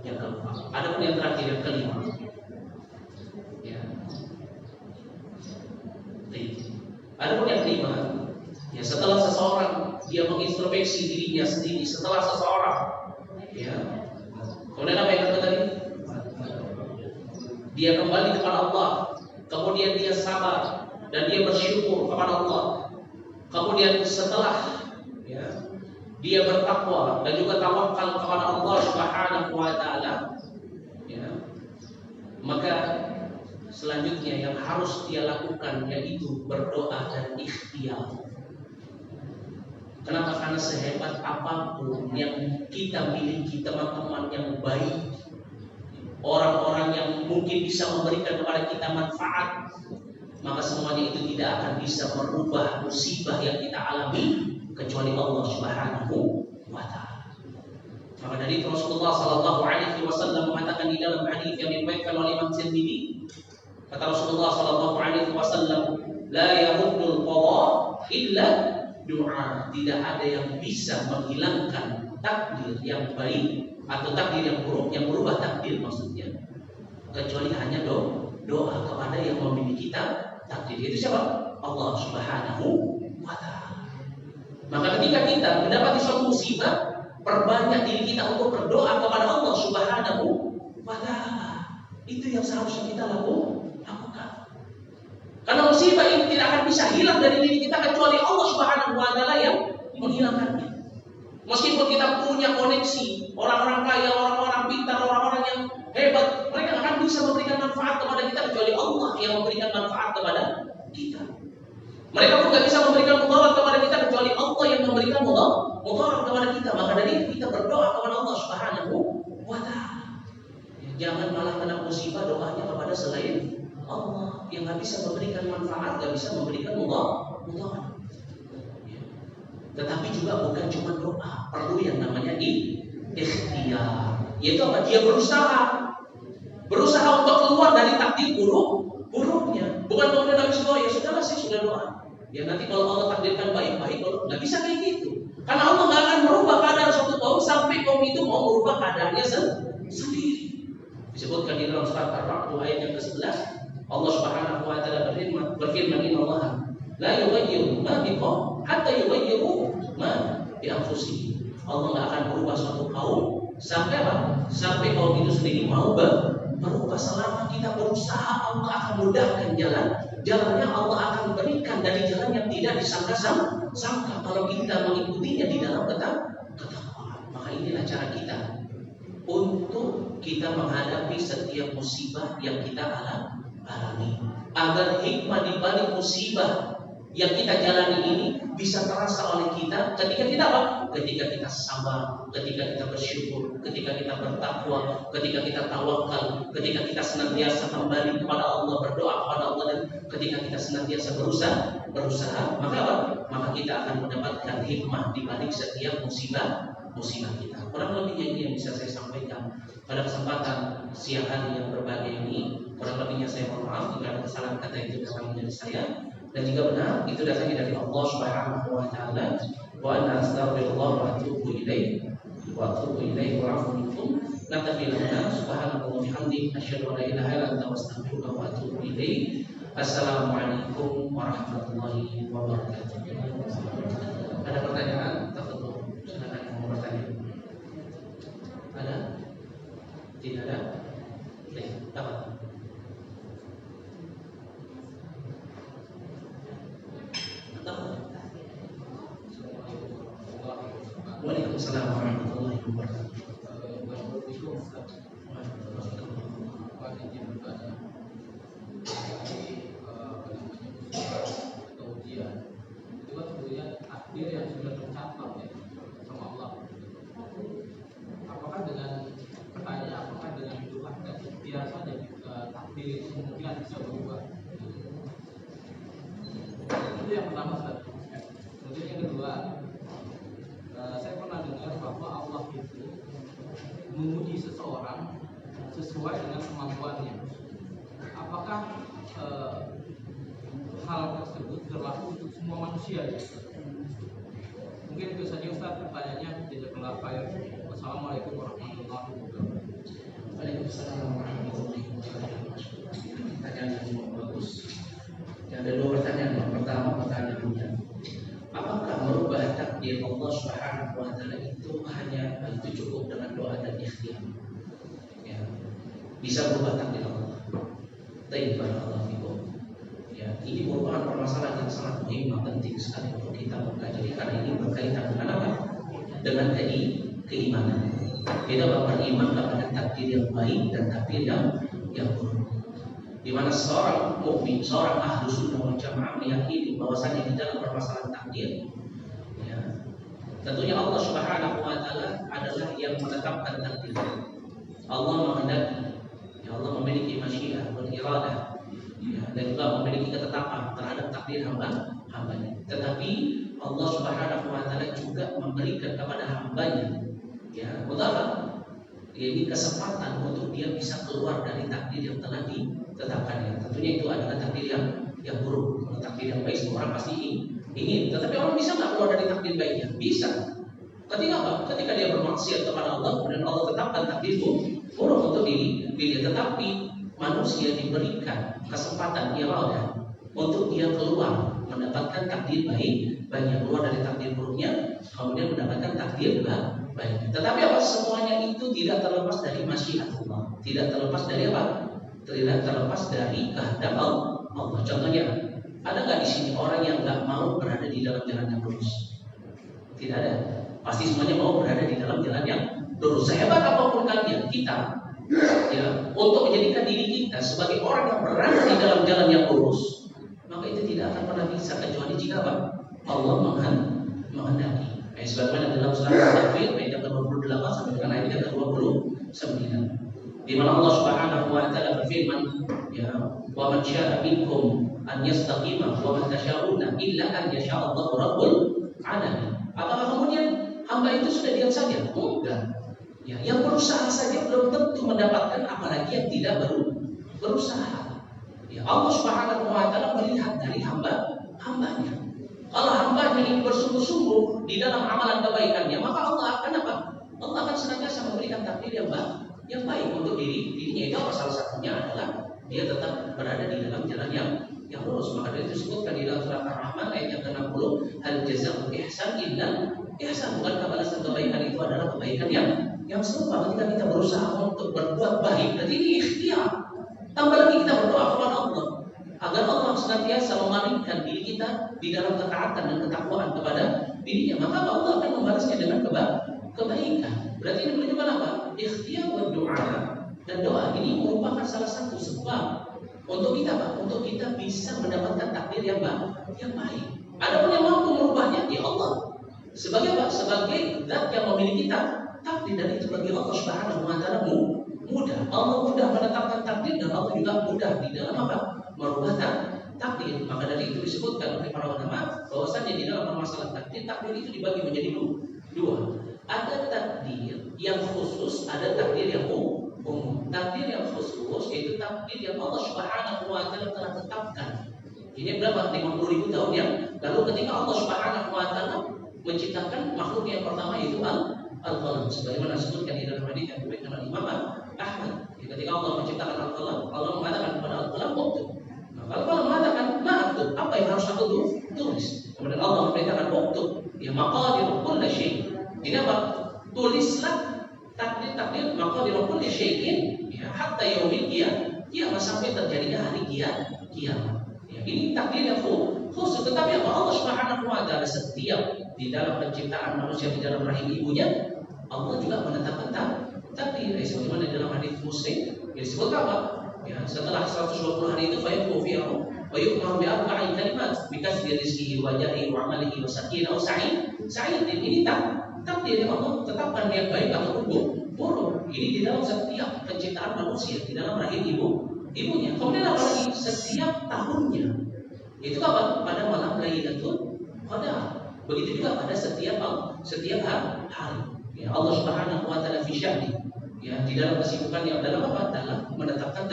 Yang keempat. Ada pun yang terakhir, yang kelima. Ya. Ada pun yang kelima. Ya, setelah seseorang dia mengintrospeksi dirinya sendiri, setelah seseorang, ya, kemudian apa yang kata tadi? Dia kembali kepada Allah, kemudian dia sabar dan dia bersyukur kepada Allah. Kemudian setelah ya, dia bertakwa dan juga tawakal kepada Allah Subhanahu wa Ta'ala, ya, maka selanjutnya yang harus dia lakukan yaitu berdoa dan ikhtiar. Kenapa? Karena sehebat apapun yang kita miliki, teman-teman yang baik, orang-orang yang mungkin bisa memberikan kepada kita manfaat, maka semuanya itu tidak akan bisa merubah musibah yang kita alami kecuali Allah Subhanahu wa Ta'ala. Maka dari Rasulullah sallallahu alaihi wasallam mengatakan di dalam hadis yang diriwayatkan oleh Imam Tirmidzi, kata Rasulullah sallallahu alaihi wasallam, la yaruddul qada illa doa. Tidak ada yang bisa menghilangkan takdir yang baik atau takdir yang buruk, yang berubah takdir maksudnya, kecuali hanya doa kepada yang memiliki takdir. Itu siapa? Allah Subhanahu wa Ta'ala. Maka ketika kita mendapati suatu musibah, perbanyak diri kita untuk berdoa kepada Allah Subhanahu wa Ta'ala. Itu yang seharusnya kita lakukan. Karena musibah ini tidak akan bisa hilang dari diri kita kecuali Allah Subhanahu wa Ta'ala yang menghilangkannya. Meskipun kita punya koneksi, orang-orang kaya, orang-orang pintar, orang-orang yang hebat, mereka akan bisa memberikan manfaat kepada kita kecuali Allah yang memberikan manfaat kepada kita. Mereka pun tidak bisa memberikan mudarat kepada kita kecuali Allah yang memberikan mudarat kepada kita. Maka dari itu kita berdoa kepada Allah Subhanahu wa Ta'ala. Jangan malah kena musibah doanya kepada selain Allah yang nggak bisa memberikan manfaat, nggak bisa memberikan mudarat. Tetapi juga bukan cuma doa, perlu yang namanya ikhtiar. Yaitu apa? Dia berusaha untuk keluar dari takdir buruknya. Bukan kemudian habis doa, ya sudahlah saya sudah doa. Ya nanti kalau Allah takdirkan baik-baik, kalau nggak bisa kayak gitu. Karena Allah nggak akan merubah keadaan suatu kaum sampai kaum itu mau merubah keadaannya sendiri. Disebutkan di dalam surat Ar-Ra'd ayat yang ke-11, Allah Subhanahu wa Ta'ala berfirman, "Inna Allah la yughayyiru ma biqawmin hatta yughayyiru ma bi anfusihim." Allah nggak akan berubah suatu kaum sampai apa? Sampai kaum itu sendiri mau berubah. Selama kita berusaha, Allah akan mudahkan jalannya. Allah akan berikan dari jalan yang tidak disangka-sangka kalau kita mengikutinya di dalam ketakwaan. Maka inilah cara kita untuk kita menghadapi setiap musibah yang kita alami, agar hikmah di balik musibah yang kita jalani ini bisa terasa oleh kita ketika kita apa? Ketika kita sabar, ketika kita bersyukur, ketika kita bertakwa, ketika kita tawakal, ketika kita senantiasa kembali kepada Allah, berdoa kepada Allah, dan ketika kita senantiasa berusaha, maka apa? Maka kita akan mendapatkan hikmah di balik setiap musibah kita. Kurang lebihnya ini yang bisa saya sampaikan pada kesempatan siang hari yang berbahagia ini. Kurang lebihnya saya mohon maaf jika ada kesalahan kata itu datang dari saya, dan jika benar itu datangnya dari Allah Subhanahu wa Ta'ala. Wa ana astaghfirullah wa atubu ilaih wa a'udzu minkum. Naktafi lana subhanallahi wa bihamdihi asyhadu an la ilaha illa anta astaghfiruka wa atubu ilaih. Assalamualaikum warahmatullahi wabarakatuh. Ada pertanyaan? Tafadhol. Silakan yang mau bertanya. Ada? Tidak ada? Baik, apa? Waalaikumsalam warahmatullahi wabarakatuh. Takdir yang sudah tercatat ya sama Allah. Apakah dengan pertanyaan, apakah dengan doa dan ikhtiar saja takdir itu kemungkinan bisa berubah? Itu yang pertama, Ustaz. Kemudian yang kedua, saya pernah dengar bahwa Allah itu menguji seseorang sesuai sesuai dengan kemampuannya. Apakah hal tersebut berlaku untuk semua manusia? Mungkin itu saja Ustaz pertanyaannya. Jazakallahu khairan. Wassalamualaikum warahmatullahi wabarakatuh. Waalaikumsalam warahmatullahi wabarakatuh. Pertanyaan yang cukup bagus. Ada dua pertanyaan. Yang pertama pertanyaannya, apakah merubah takdir Allah Subhanahu wa taala itu cukup dengan doa dan ikhtiar? Ya. Bisa berubah takdir Allah. Barakallahu fikum. Ya, ini merupakan permasalahan yang sangat muhim, penting sekali untuk kita mempelajari karena ini berkaitan dengan apa? Dengan keimanan. Kita beriman kepada takdir yang baik dan takdir yang buruk. Di mana seorang mukmin, seorang ahlu sunnah wal jamaah meyakini bahwasanya di dalam permasalahan takdir, ya, tentunya Allah Subhanahu wa taala adalah yang menetapkan takdir. Allah menghendaki, ya, Allah memiliki masyiah dan iradah, ya, dan juga memiliki ketetapan terhadap takdir hambanya. Tetapi Allah Subhanahu wa taala juga memberikan kepada hambanya, ya, ini kesempatan untuk dia bisa keluar dari takdir yang telah ditetapkannya. Tentunya itu adalah takdir yang buruk. Kalau takdir yang baik semua orang pasti ingin. Tetapi orang bisa nggak keluar dari takdir baiknya? Bisa. Ketika apa? Ketika dia bermaksiat kepada Allah, kemudian Allah tetapkan takdir buruk untuk diri dia. Tetapi manusia diberikan kesempatan iradah untuk dia keluar mendapatkan takdir baiknya, keluar dari takdir buruknya, kemudian mendapatkan takdir baik. Tetapi apa? Semuanya itu tidak terlepas dari masyiatullah, tidak terlepas dari apa? Tidak terlepas dari kehendak Allah. Contohnya, ada nggak di sini orang yang nggak mau berada di dalam jalan yang lurus? Tidak ada. Pasti semuanya mau berada di dalam jalan yang lurus. Sehebat apapun kalian, kita, ya, untuk menjadikan diri kita sebagai orang yang berada di dalam jalan yang lurus, maka itu tidak akan pernah bisa kecuali jika apa? Allah menghendaki. Sebagaimana dalam surat Al-Takwir ayat 28 sampai dengan ayat 29, di mana Allah Subhanahu wa taala berfirman, ya, wa man syaa'a minkum an yastaqima wa man tasyaa'una illa an yasha' Allahu rabbul alamin. Apakah kemudian hamba itu sudah diam saja? Enggak. Ya, yang berusaha saja belum tentu mendapatkan, apalagi yang tidak berusaha. Ya, Allah Subhanahu wa taala melihat dari hambanya. Kalau hambanya ini bersungguh-sungguh di dalam amalan kebaikannya, maka Allah akan apa? Allah akan senantiasa memberikan takdir yang baik untuk dirinya. Itu apa? Salah satunya adalah dia tetap berada di dalam jalan yang lurus. Maka itu disebutkan di dalam surat Ar-Rahman ayat yang ke-60, hal jazaa'ul ihsan illa ihsan. Bukan balasan kebaikan itu adalah kebaikan yang serupa. Ketika kita berusaha untuk berbuat baik, berarti ini ikhtiar. Tambah lagi kita berdoa kepada Allah agar Allah senantiasa memalingkan diri kita di dalam ketaatan dan ketakwaan kepada dirinya, maka Allah akan membalasnya dengan kebaikan. Berarti ini menunjukkan apa? Ikhtiar berdoa, dan doa ini merupakan salah satu sebab untuk kita Pak, untuk kita bisa mendapatkan takdir yang baik. Adapun yang mampu merubahnya ya Allah. Sebagai apa? Sebagai zat yang memiliki takdir, dan itu bagi Allah Subhanahu wa taala mudah. Allah mudah menetapkan takdir, dan Allah juga mudah di dalam apa? Merubah takdir. Maka dari itu disebutkan oleh para ulama bahwasanya di dalam permasalahan takdir itu dibagi menjadi dua. Ada takdir yang khusus, ada takdir yang umum. Takdir yang khusus yaitu takdir yang Allah Subhanahu wa taala telah tetapkan. Ini berapa? 50.000 tahun yang lalu ketika Allah Subhanahu wa taala menciptakan makhluk yang pertama yaitu al-qalam. Sebagaimana disebutkan di dalam hadis yang diriwayatkan oleh Imam Ahmad. Ketika Allah menciptakan al-qalam, Allah mengatakan kepada al-qalam, "Uktub." Kalau Allah mengatakan, "Ma'aktub," apa yang harus aku tulis? Kemudian Allah memberitakan, "Uktub ya maqadir kulli syai'." Ini apa? Tulislah takdir maqadir kulli syai'in ya hatta yaumil qiyamah, sampai terjadinya hari kiamat. Ya, ini takdir yang khusus. Tetapi apa? Allah Subhanahu wa taala setiap di dalam penciptaan manusia di dalam rahim ibunya, Allah juga menetapkan takdir. Sebagaimana di dalam hadis Muslim disebut apa? Ya, setelah 120 hari itu fayaqulu fiha wa yu'maru bi arba'i kalimat bikasbi rizqihi wa jarihi wa amalihi wa sakin aw sa'id. Ini takdir yang Allah tetapkan, yang baik atau buruk. Ini di dalam setiap penciptaan manusia di dalam rahim ibunya. Kemudian apalagi setiap tahunnya. Itu apa? Pada malam Lailatul Qadar. Begitu juga pada setiap hari. Ya, Allah Subhanahu wa taala fi syahri. ya di dalam kesibukan yang dalam apa? Dalam menetapkan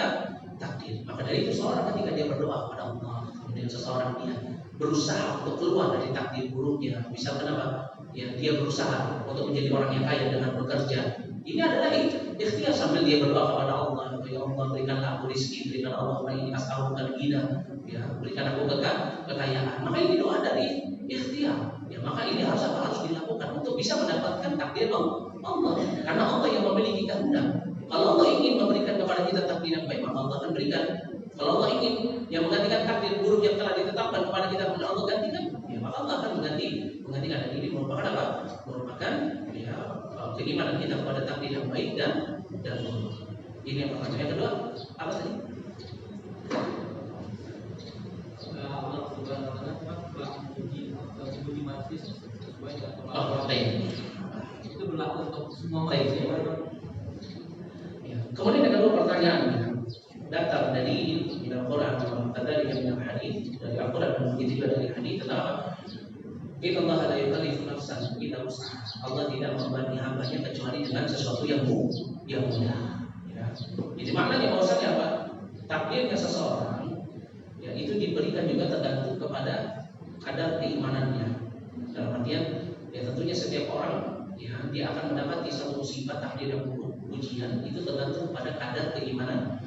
takdir. Maka dari itu seorang ketika dia berdoa kepada Allah, kemudian seseorang dia berusaha untuk keluar dari takdir buruknya, misalkan apa? Ya, dia berusaha untuk menjadi orang yang kaya dengan bekerja. Ini adalah ikhtiar sambil dia berdoa kepada Allah. Ya Allah, berikanlah aku rezeki, berikan Allah ini as'aluka al-ghina, ya berikan aku kekayaan. Maka ini doa dari ikhtiar. Ya, maka ini harus dilakukan untuk bisa mendapatkan takdir Allah. Karena Allah yang memiliki kehendak. Kalau Allah ingin memberikan kepada kita takdir yang baik, maka Allah akan berikan. Kalau Allah ingin yang menggantikan takdir buruk yang telah ditetapkan kepada kita, maka Allah gantikan. Ya, maka Allah akan menggantikan. Dan ini merupakan apa? Merupakan ya keimanan kita kepada takdir yang baik dan buruk. Ini yang pertama. Yang kedua, apa tadi? Allah Subhanahu wa taala telah menguji manusia sesuai dengan kemampuan. Itu berlaku untuk semua manusia. Ya. Kemudian yang kedua pertanyaan datang dari Al-Quran, dari hadis, dari Al-Quran dan begitu juga dari hadis tentang apa? Inna Allah la yukallifu nafsan illa wus'aha. Allah tidak membebani hambanya kecuali dengan sesuatu yang mudah. Ya. Jadi maknanya bahwasanya apa? Takdirnya seseorang ya itu diberikan juga tergantung kepada kadar keimanannya. Dalam artian ya tentunya setiap orang ya dia akan mendapati satu musibah takdir yang buruk, ujian itu tergantung pada kadar keimanannya.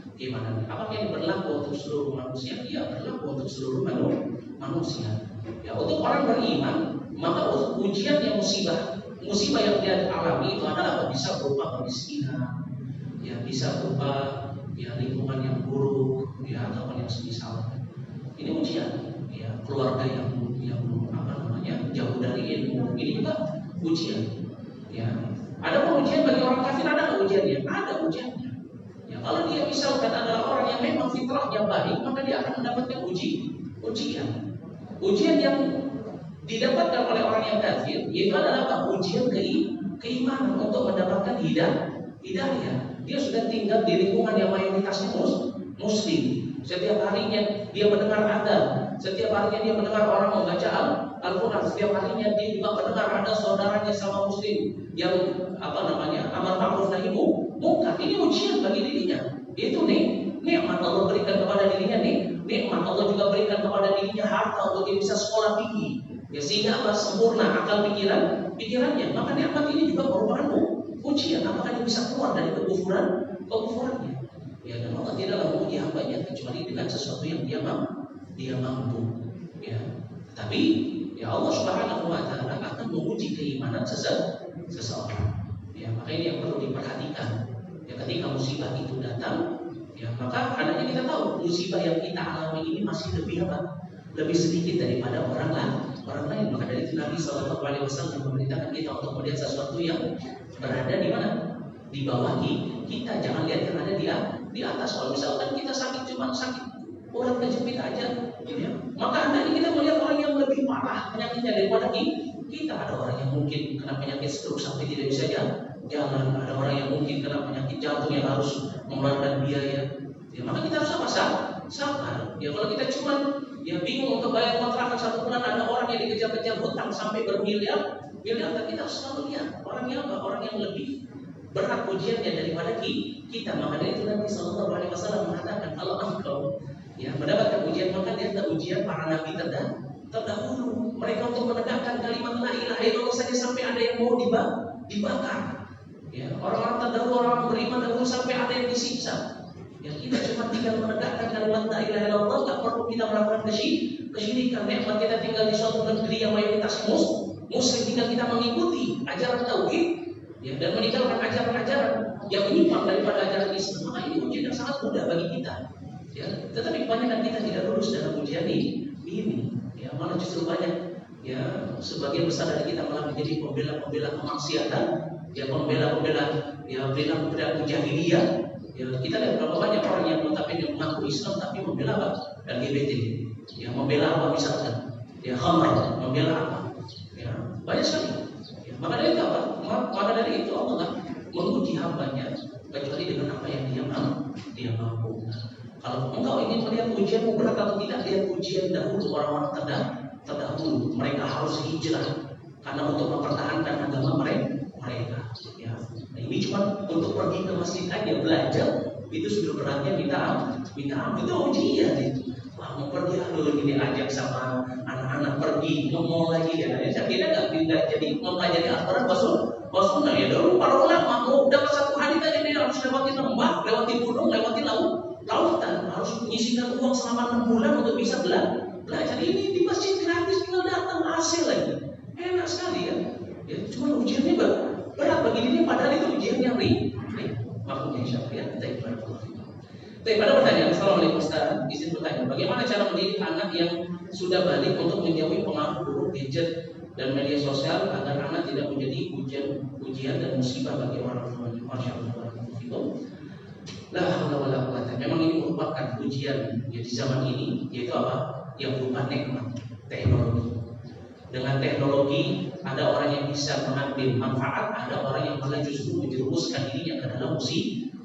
Apakah yang berlaku untuk seluruh manusia? Ya berlaku untuk seluruh manusia. Ya untuk orang beriman maka ujian yang musibah yang dia alami itu adalah bisa berupa kemiskinan, ya bisa berupa ya lingkungan yang buruk, ya ataupun yang semisal. Ini ujian, ya keluarga yang jauh dari ilmu, ini juga ujian. Ya ada ujian bagi orang kafir, ada ujiannya, ada ujiannya. Ya kalau dia misalkan adalah orang yang memang fitrahnya baik, maka dia akan mendapatkan ujian. Ujian yang didapatkan oleh orang yang kafir, yaitu adalah ujian keimanan untuk mendapatkan hidayah. Dia sudah tinggal di lingkungan yang mayoritasnya muslim. Setiap harinya dia mendengar adzan, setiap harinya dia mendengar orang membaca Al-Quran, setiap harinya dia juga mendengar ada saudaranya sama muslim yang amar ma'ruf nahi munkar. Ini ujian bagi dirinya. Itu nikmat Allah berikan kepada dirinya nikmat Allah juga berikan kepada dirinya harta untuk dia bisa sekolah tinggi. Ya sehingga apa sempurna akal pikirannya. Maka nikmat ini juga merupakan ujian. Apakah dia bisa keluar dari kekufurannya? Ya dan Allah tidaklah menguji hambanya kecuali dengan sesuatu yang dia mampu. Ya, tapi ya Allah Subhanahu wa taala akan menguji keimanan seseorang. Ya, maka ini yang perlu diperhatikan. Ya ketika musibah itu datang, ya maka hendaknya kita tahu musibah yang kita alami ini masih lebih sedikit daripada orang lain. Maka dari itu Nabi SAW memerintahkan kita untuk melihat sesuatu yang berada di mana? Di bawah kita. Jangan lihat yang ada di atas. Kalau misalkan kita sakit cuma sakit urat kejepit aja, ya, maka hendaknya kita melihat orang yang lebih parah penyakitnya daripada kita. Ada orang yang mungkin kena penyakit stroke sampai tidak bisa jalan. Ada orang yang mungkin kena penyakit jantung yang harus mengeluarkan biaya. Ya, maka kita harus sabar. Ya kalau kita cuma bingung untuk bayar kontrakan 1 bulan, ada orang yang dikejar-kejar hutang sampai bermiliar, dan kita harus selalu lihat orang yang lebih berat ujiannya daripada kita. Maka dari itu Nabi SAW mengatakan kalau engkau mendapatkan ujian, maka lihatlah ujian para nabi terdahulu. Mereka untuk menegakkan kalimat la ilaha illallah saja sampai ada yang mau dibakar. Ya, orang-orang terdahulu, orang beriman dahulu sampai ada yang disiksa. Ya, kita cuma tinggal menegakkan kalimat la ilaha illallah, tak perlu kita melakukan kesyirikan. Nikmat kita tinggal di suatu negeri yang mayoritas muslim, tinggal kita mengikuti ajaran tauhid, ya, dan meninggalkan ajaran-ajaran yang menyimpang daripada ajaran Islam. Maka ini ujian yang sangat mudah bagi kita. Ya, tetapi kebanyakan kita tidak lulus dalam ujian ini. Ya, malah justru banyak. Ya, sebagian besar dari kita malah menjadi pembela kemaksiatan. Ya, pembela jahiliyah. Ya, kita lihat berapa banyak orang yang notabene mengaku Islam tapi membela apa? LGBT. Ya, membela apa misalkan? Ya, khamr, membela apa? Ya, banyak sekali. Ya, maka dari itu Allah menguji hambanya kecuali dengan apa yang dia mampu. Kalau engkau ingin melihat ujianmu berat atau tidak, lihat ujian dahulu orang-orang terdahulu. Mereka harus hijrah karena untuk mempertahankan agama mereka. Ya. Nah, ini cuma untuk pergi ke masjid aja belajar itu sudah beratnya minta ampun, itu ujian itu. Wah, mau pergi ini ajak sama anak-anak pergi ke mall lagi ya. Saya kira nggak jadi mempelajari Al-Quran Rasulullah ya dulu para ulama mau dapat satu hadis aja dia harus lewati lembah, lewati gunung, lewati lautan, harus menyisihkan uang selama 6 bulan untuk bisa belajar. Ini di masjid gratis, tinggal datang hasil lagi, enak sekali ya. Ya cuma ujiannya berat bagi diri, padahal itu ujian yang ringan. Makanya insyaallah ya kita ibadah. Tapi pada pertanyaan, Assalamualaikum Ustaz, izin bertanya, bagaimana cara mendidik anak yang sudah balik untuk menjauhi pengaruh buruk gadget dan media sosial agar anak tidak menjadi ujian dan musibah bagi orang tuanya? Masya Allah. La haula wala quwata. Memang ini merupakan ujian ya di zaman ini, yaitu apa? Yang berupa nikmat teknologi. Dengan teknologi ada orang yang bisa mengambil manfaat, ada orang yang malah justru menjerumuskan dirinya ke dalam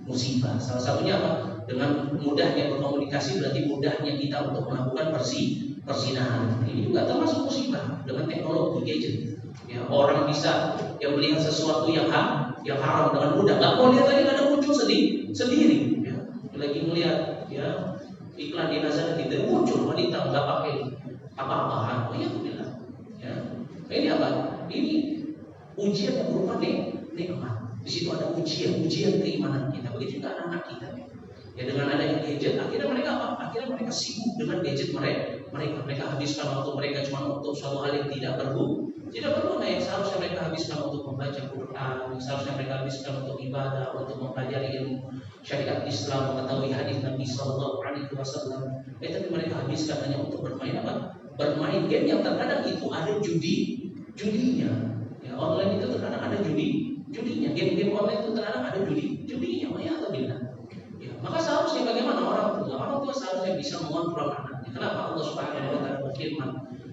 musibah. Salah satunya apa? Dengan mudahnya berkomunikasi berarti mudahnya kita untuk melakukan persinahan. Ini juga termasuk musibah dengan teknologi gadget. Ya, orang bisa yang melihat sesuatu yang haram dengan mudah. Nggak mau lihat lagi ada muncul sendiri. Ya, lagi melihat ya iklan di Nazar tidak muncul wanita nggak pakai apa-apaan. Oh ya, bilang. Ya, ini apa? Ini ujian yang berupa nikmat. Di situ ada ujian keimanan kita. Begitu juga anak-anak kita. Ya dengan adanya gadget, akhirnya mereka apa? Akhirnya mereka sibuk dengan gadget mereka habiskan waktu mereka cuma untuk suatu hal yang tidak perlu. Nah yang seharusnya mereka habiskan untuk membaca Quran, yang seharusnya mereka habiskan untuk ibadah, untuk mempelajari ilmu syariat Islam, mengetahui hadis Nabi Sallallahu Alaihi Wasallam. Tapi mereka habiskan hanya untuk bermain apa? Bermain game yang terkadang itu ada judinya. Ya, online itu terkadang ada judinya. Game online itu terkadang ada judinya. Maka seharusnya bagaimana orang tua seharusnya bisa mengontrol anaknya. Kenapa Allah Subhanahu wa taala berfirman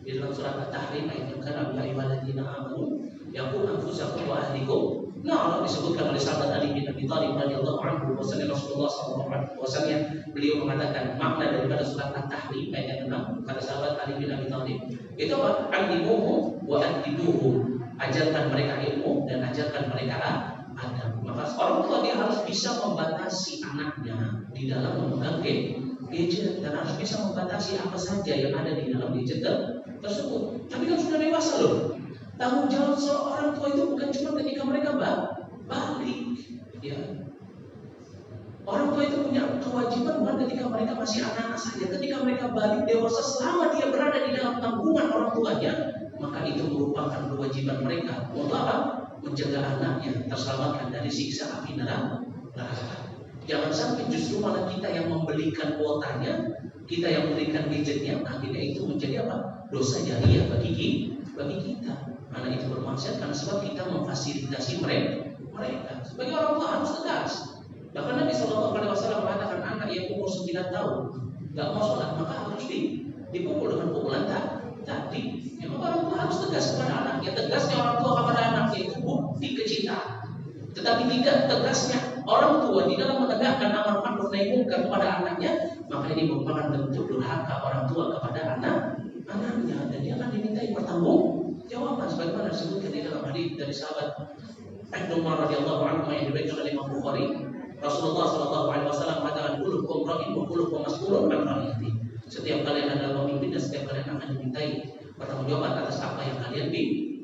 di dalam surat At-Tahrim ayat yang ke-6, ya ayyuhalladzina amanu qu anfusakum wa ahlikum. Nah, Allah disebutkan oleh sahabat Ali bin Abi Thalib radhiyallahu anhu bahwasanya Rasulullah sallallahu alaihi wasallam beliau mengatakan makna daripada surat At-Tahrim ayat yang 6 kata sahabat Ali bin Abi Thalib itu apa? Alimuhum wa adibuhum. Ajarkan mereka ilmu dan ajarkan mereka adab. Maka orang tua dia harus bisa membatasi anaknya di dalam memegang gadget dan harus bisa membatasi apa saja yang ada di dalam gadget tersebut. Tapi kan sudah dewasa loh. Tanggung jawab seorang tua itu bukan cuma ketika mereka balik. Ya. Orang tua itu punya kewajiban bukan ketika mereka masih anak-anak saja. Ketika mereka balik dewasa, selama dia berada di dalam tanggungan orang tuanya, maka itu merupakan kewajiban mereka. Untuk apa? Menjaga anaknya terselamatkan dari siksa api neraka. Jangan sampai justru malah kita yang membelikan kuotanya, kita yang memberikan gadgetnya, akhirnya itu menjadi apa? Dosa jariah bagi kita. Karena itu bermaksud karena sebab kita memfasilitasi mereka. Sebagai orang tua harus tegas. Bahkan Nabi Sallallahu Alaihi Wasallam mengatakan anak yang umur 9 tahun nggak mau sholat maka harus dipukul dengan pukulan tadi. Memang orang tua harus tegas kepada anaknya. Tegasnya orang tua kepada anaknya itu bukti kecintaan. Tetapi tidak tegasnya orang tua di dalam menegakkan amar ma'ruf nahi munkar kepada anaknya, maka ini merupakan bentuk durhaka orang tua kepada anaknya dan dia akan dimintai pertanggungjawaban sebagaimana disebutkan di dalam hadis dari sahabat Ibnu Umar radhiyallahu anhu yang diriwayatkan oleh Imam Bukhari. Rasulullah sallallahu alaihi wasallam mengatakan kullukum ra'in wa kullukum mas'ulun 'an ra'iyati. Setiap kalian adalah pemimpin dan setiap kalian akan dimintai pertanggungjawaban atas apa yang kalian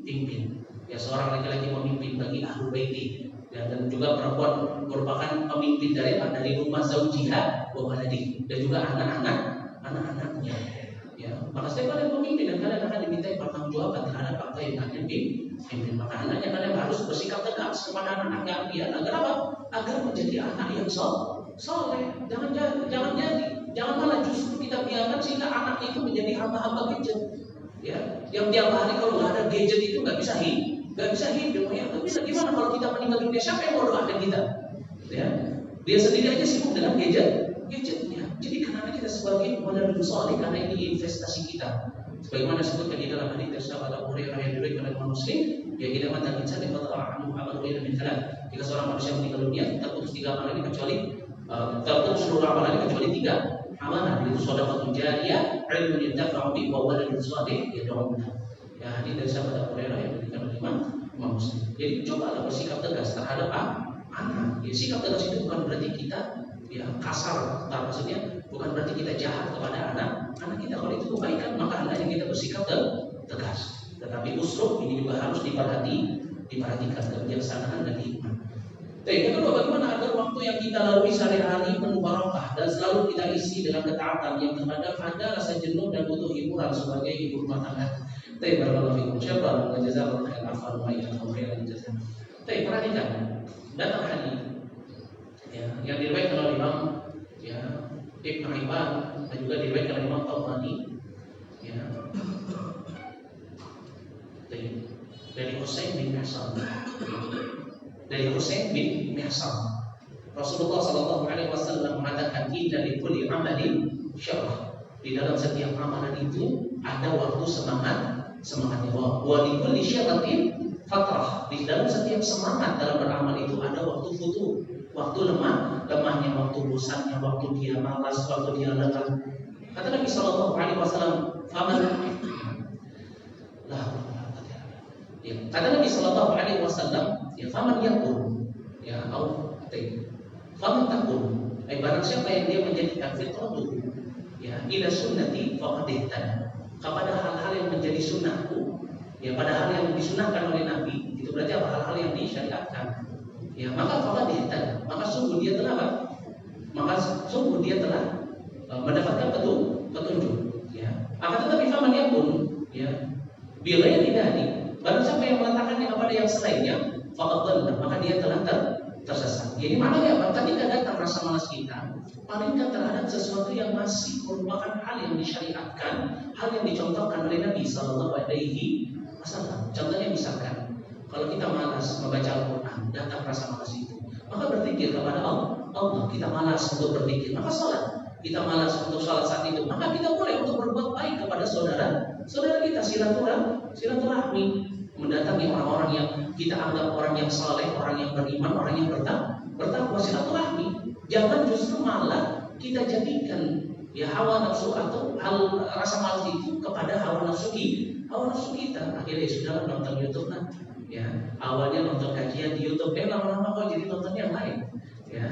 pimpin. Ya seorang laki-laki memimpin bagi ahlu baiti dan juga perempuan merupakan pemimpin dari rumah zaujiha wa waladi dan juga anak-anaknya. Ya, maka setiap kalian pemimpin dan kalian akan dimintai pertanggungjawaban terhadap apa yang kalian pimpin. Maka anaknya kalian harus bersikap tegas kepada anak-anak kalian agar apa? Agar menjadi anak yang soleh. Jangan malah justru kita biarkan sehingga anak itu menjadi hamba-hamba gadget. Ya, yang tiap hari kalau nggak ada gadget itu nggak bisa hidup. Ya, tapi gimana kalau kita meninggal dunia? Siapa yang mau doakan kita? Ya, dia sendiri aja sibuk dengan gadgetnya. Jadi karena kita sebagai waladul salih karena ini investasi kita. Sebagaimana disebutkan di dalam hadis dari sahabat Abu Hurairah yang diriwayatkan oleh Imam Muslim, ya kita mata insan yang qata'a anhu amaluhu min thalath. Jika seorang manusia meninggal dunia, terputus 3 amalan kecuali terputus seluruh amalan kecuali 3 amalan, yaitu sedekah jariyah, ilmu yantafa'u bihi wa waladun salih yad'u lahu. Ya hadis dari sahabat Abu Hurairah yang diriwayatkan oleh Imam Muslim. Jadi cobalah bersikap tegas terhadap anak. Ya, sikap tegas itu bukan berarti kita ya kasar, maksudnya bukan berarti kita jahat kepada anak kita. Kalau itu kebaikan maka hendaknya kita bersikap tegas. Tetapi usruk ini juga harus diperhatikan kebijaksanaan dan hikmah. Yang kedua, bagaimana agar waktu yang kita lalui sehari-hari penuh barokah dan selalu kita isi dengan ketaatan yang terkadang ada rasa jenuh dan butuh hiburan sebagai ibu rumah tangga. Barakallahu fikum. Syukran wa jazakallahu khairan afwan wa iyyakum khairan jazaa. Perhatikan datang hadis ya, yang diriwayatkan oleh Imam ya Ibnu Hibban dan juga diriwayatkan oleh Imam Tabrani ya, dari Husain bin Mihsan. Dari Husain bin Mihsan, Rasulullah Shallallahu Alaihi Wasallam mengatakan inna li kulli amalin syarah. Di dalam setiap amalan itu ada waktu semangatnya. Wa li kulli syaratin fatrah. Di dalam setiap semangat dalam beramal itu ada waktu futur, waktu lemahnya, waktu bosannya, waktu dia malas, waktu dia lengah. Kata Nabi Shallallahu Alaihi Wasallam, faman lah. Kata Nabi Shallallahu Alaihi Wasallam, ya faman yakun, ya au faman takun. Barang siapa yang dia menjadikan fitratuhu, ya ila sunnati faqad ihtada. Kepada hal-hal yang menjadi sunnahku, ya pada hal yang disunahkan oleh Nabi, itu berarti apa? Hal-hal yang disyariatkan. Ya maka faqad ihtada. Maka sungguh dia telah apa? Sungguh dia telah mendapatkan petunjuk. Ya. Akan tetapi faman yakun, ya bighairi dzalik. Barang siapa yang meletakkannya kepada yang selainnya, faqad dhalla, maka dia telah tersesat. Jadi maknanya apa? Ketika datang rasa malas kita, palingkan terhadap sesuatu yang masih merupakan hal yang disyariatkan, hal yang dicontohkan oleh Nabi Sallallahu Alaihi Wasallam. Contohnya misalkan, kalau kita malas membaca Al-Quran, datang rasa malas itu, maka berpikir kepada Allah. Kita malas untuk berpikir, maka sholat. Kita malas untuk sholat saat itu, maka kita boleh untuk berbuat baik kepada saudara kita, silaturahmi, mendatangi orang-orang yang kita anggap orang yang saleh, orang yang beriman, orang yang bertakwa, silaturahmi. Jangan justru malah kita jadikan ya hawa nafsu atau rasa malas itu kepada hawa nafsu kita. Akhirnya sudah nonton YouTube ya awalnya nonton kajian di YouTube, lama-lama kok jadi nonton yang lain ya.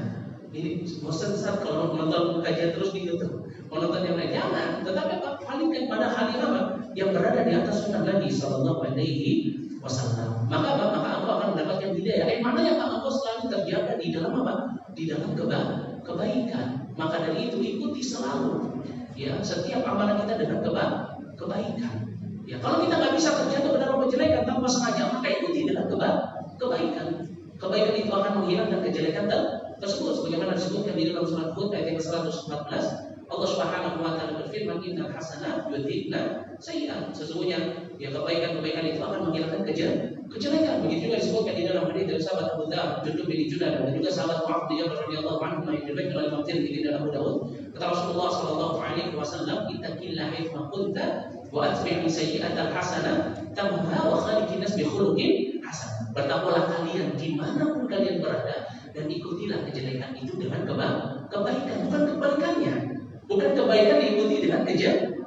Ini bosan saat kalau nonton kajian terus di YouTube, nonton yang lain jangan. Tetapi palingkan pada hal yang apa? Yang berada di atas sunnah Nabi Sallallahu Alaihi Wasallam. Maka engkau akan mendapatkan hidayah. Mana yang engkau selalu terjaga di dalam apa? Di dalam kebaikan. Maka dari itu ikuti selalu. Ya, setiap amalan kita dengan kebaikan. Ya, kalau kita nggak bisa terjatuh ke dalam kejelekan tanpa sengaja, maka ikuti dengan kebaikan. Kebaikan itu akan menghilangkan kejelekan tersebut. Sebagaimana disebutkan di dalam surat Hud ayat yang 114. Allah Subhanahu wa taala berfirman, "Innal hasanat yudhibna sayyi'at." Sesungguhnya ya kebaikan itu akan menghilangkan kejelekan. Begitu juga disebutkan di dalam hadis dari sahabat Abu Dzar, Jundub bin Junadah, dan juga sahabat Mu'adz bin Jabal radhiyallahu anhu yang diriwayatkan oleh Imam Tirmidzi dan Abu Dawud. Kata Rasulullah sallallahu alaihi wasallam, "Ittaqillaha haitsu kunta wa atbi' sayyi'atal hasanah tamha wa khaliqin nas bi khuluqin hasan." Bertakwalah kalian dimanapun kalian berada dan ikutilah kejelekan itu dengan kebaikan, bukan kebalikannya. Bukan kebaikan diikuti dengan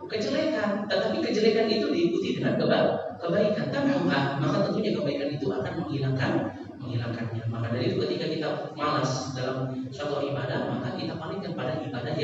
kejelekan, tetapi kejelekan itu diikuti dengan kebaikan. Tamamah, maka tentunya kebaikan itu akan menghilangkannya. Maka dari itu ketika kita malas dalam suatu ibadah, maka kita palingkan pada ibadah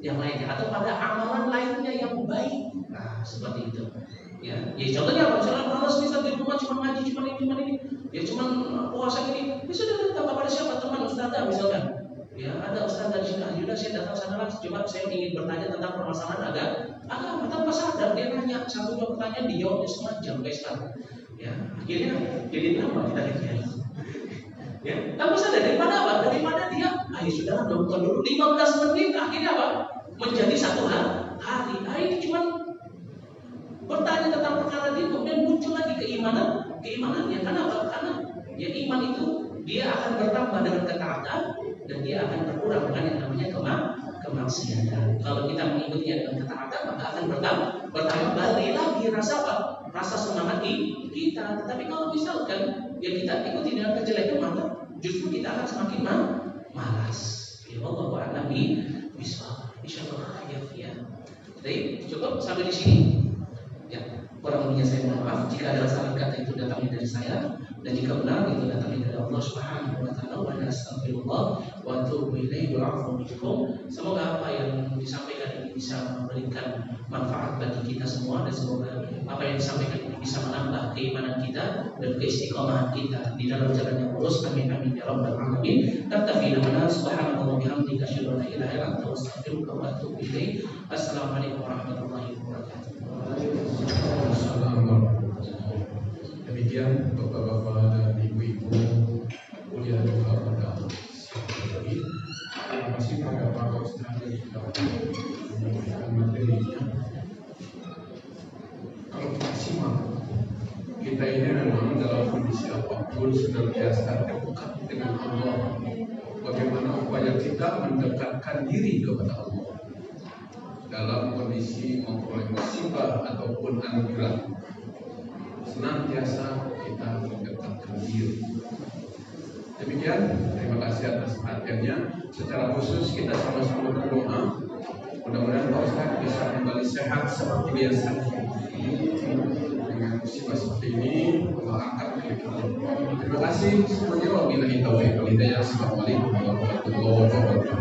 yang lainnya atau pada amalan lainnya yang baik. Nah, seperti itu. Ya contohnya apa? Misalnya malas misal di rumah cuma ngaji, cuma ini, ya cuma puasa ini. Ya sudah datang kepada siapa teman ustazah misalkan. Ya ada ustaz dari sini, sudah saya datang sana coba saya ingin bertanya tentang permasalahan agama. Tanpa sadar dia nanya 1-2 pertanyaan dijawabnya setengah jam kayak sekarang. Ya akhirnya jadi lama kita lihat. Ya tanpa sadar daripada apa? Daripada dia sudah nonton dulu 15 menit akhirnya apa? Menjadi 1 hari. Ini cuma bertanya tentang perkara ini kemudian muncul lagi keimanannya. Kenapa? Karena ya iman itu dia akan bertambah dengan ketaatan dan dia akan berkurang dengan yang namanya kemaksiatan. Kalau kita mengikutinya dengan ketaatan maka akan bertambah balik lagi rasa apa? Rasa semangat kita. Tetapi kalau misalkan ya kita ikuti dengan kejelekan maka justru kita akan semakin malas. Ya Allah wa nabi bismillah. Insyaallah ya. Baik, cukup sampai di sini. Ya. Kurang lebihnya saya mohon maaf. Jika ada salah kata itu datangnya dari saya, dan jika benar itu datangnya dari Allah Subhanahu wa taala. Wa nastaghfirullah wa atubu ilaihi wa afu minkum. Semoga apa yang disampaikan ini bisa memberikan manfaat bagi kita semua, dan semoga apa yang disampaikan ini bisa menambah keimanan kita dan keistiqomahan kita di dalam jalan yang lurus. Amin amin ya rabbal alamin. Naktafi lana subhanallahi wa bihamdihi asyhadu an la ilaha illa anta astaghfiruka wa atubu ilaik. Assalamualaikum warahmatullahi wabarakatuh. Demikian Bapak-bapak dan Ibu-ibu kuliah juga pada siang ini. Terima kasih kepada Pak Ustaz yang sudah memberikan materinya. Kalau kita simak, kita ini memang dalam kondisi apapun senantiasa dekat dengan Allah. Bagaimana upaya kita mendekatkan diri kepada Allah dalam kondisi memperoleh musibah ataupun anugerah, senantiasa kita mendekatkan diri. Demikian, terima kasih atas perhatiannya. Secara khusus kita sama-sama berdoa, mudah-mudahan Pak Ustaz bisa kembali sehat seperti biasa. Dengan musibah seperti ini, Allah angkat kehidupan. Terima kasih semuanya. Wabillahi taufiq wal hidayah. Assalamualaikum warahmatullahi wabarakatuh.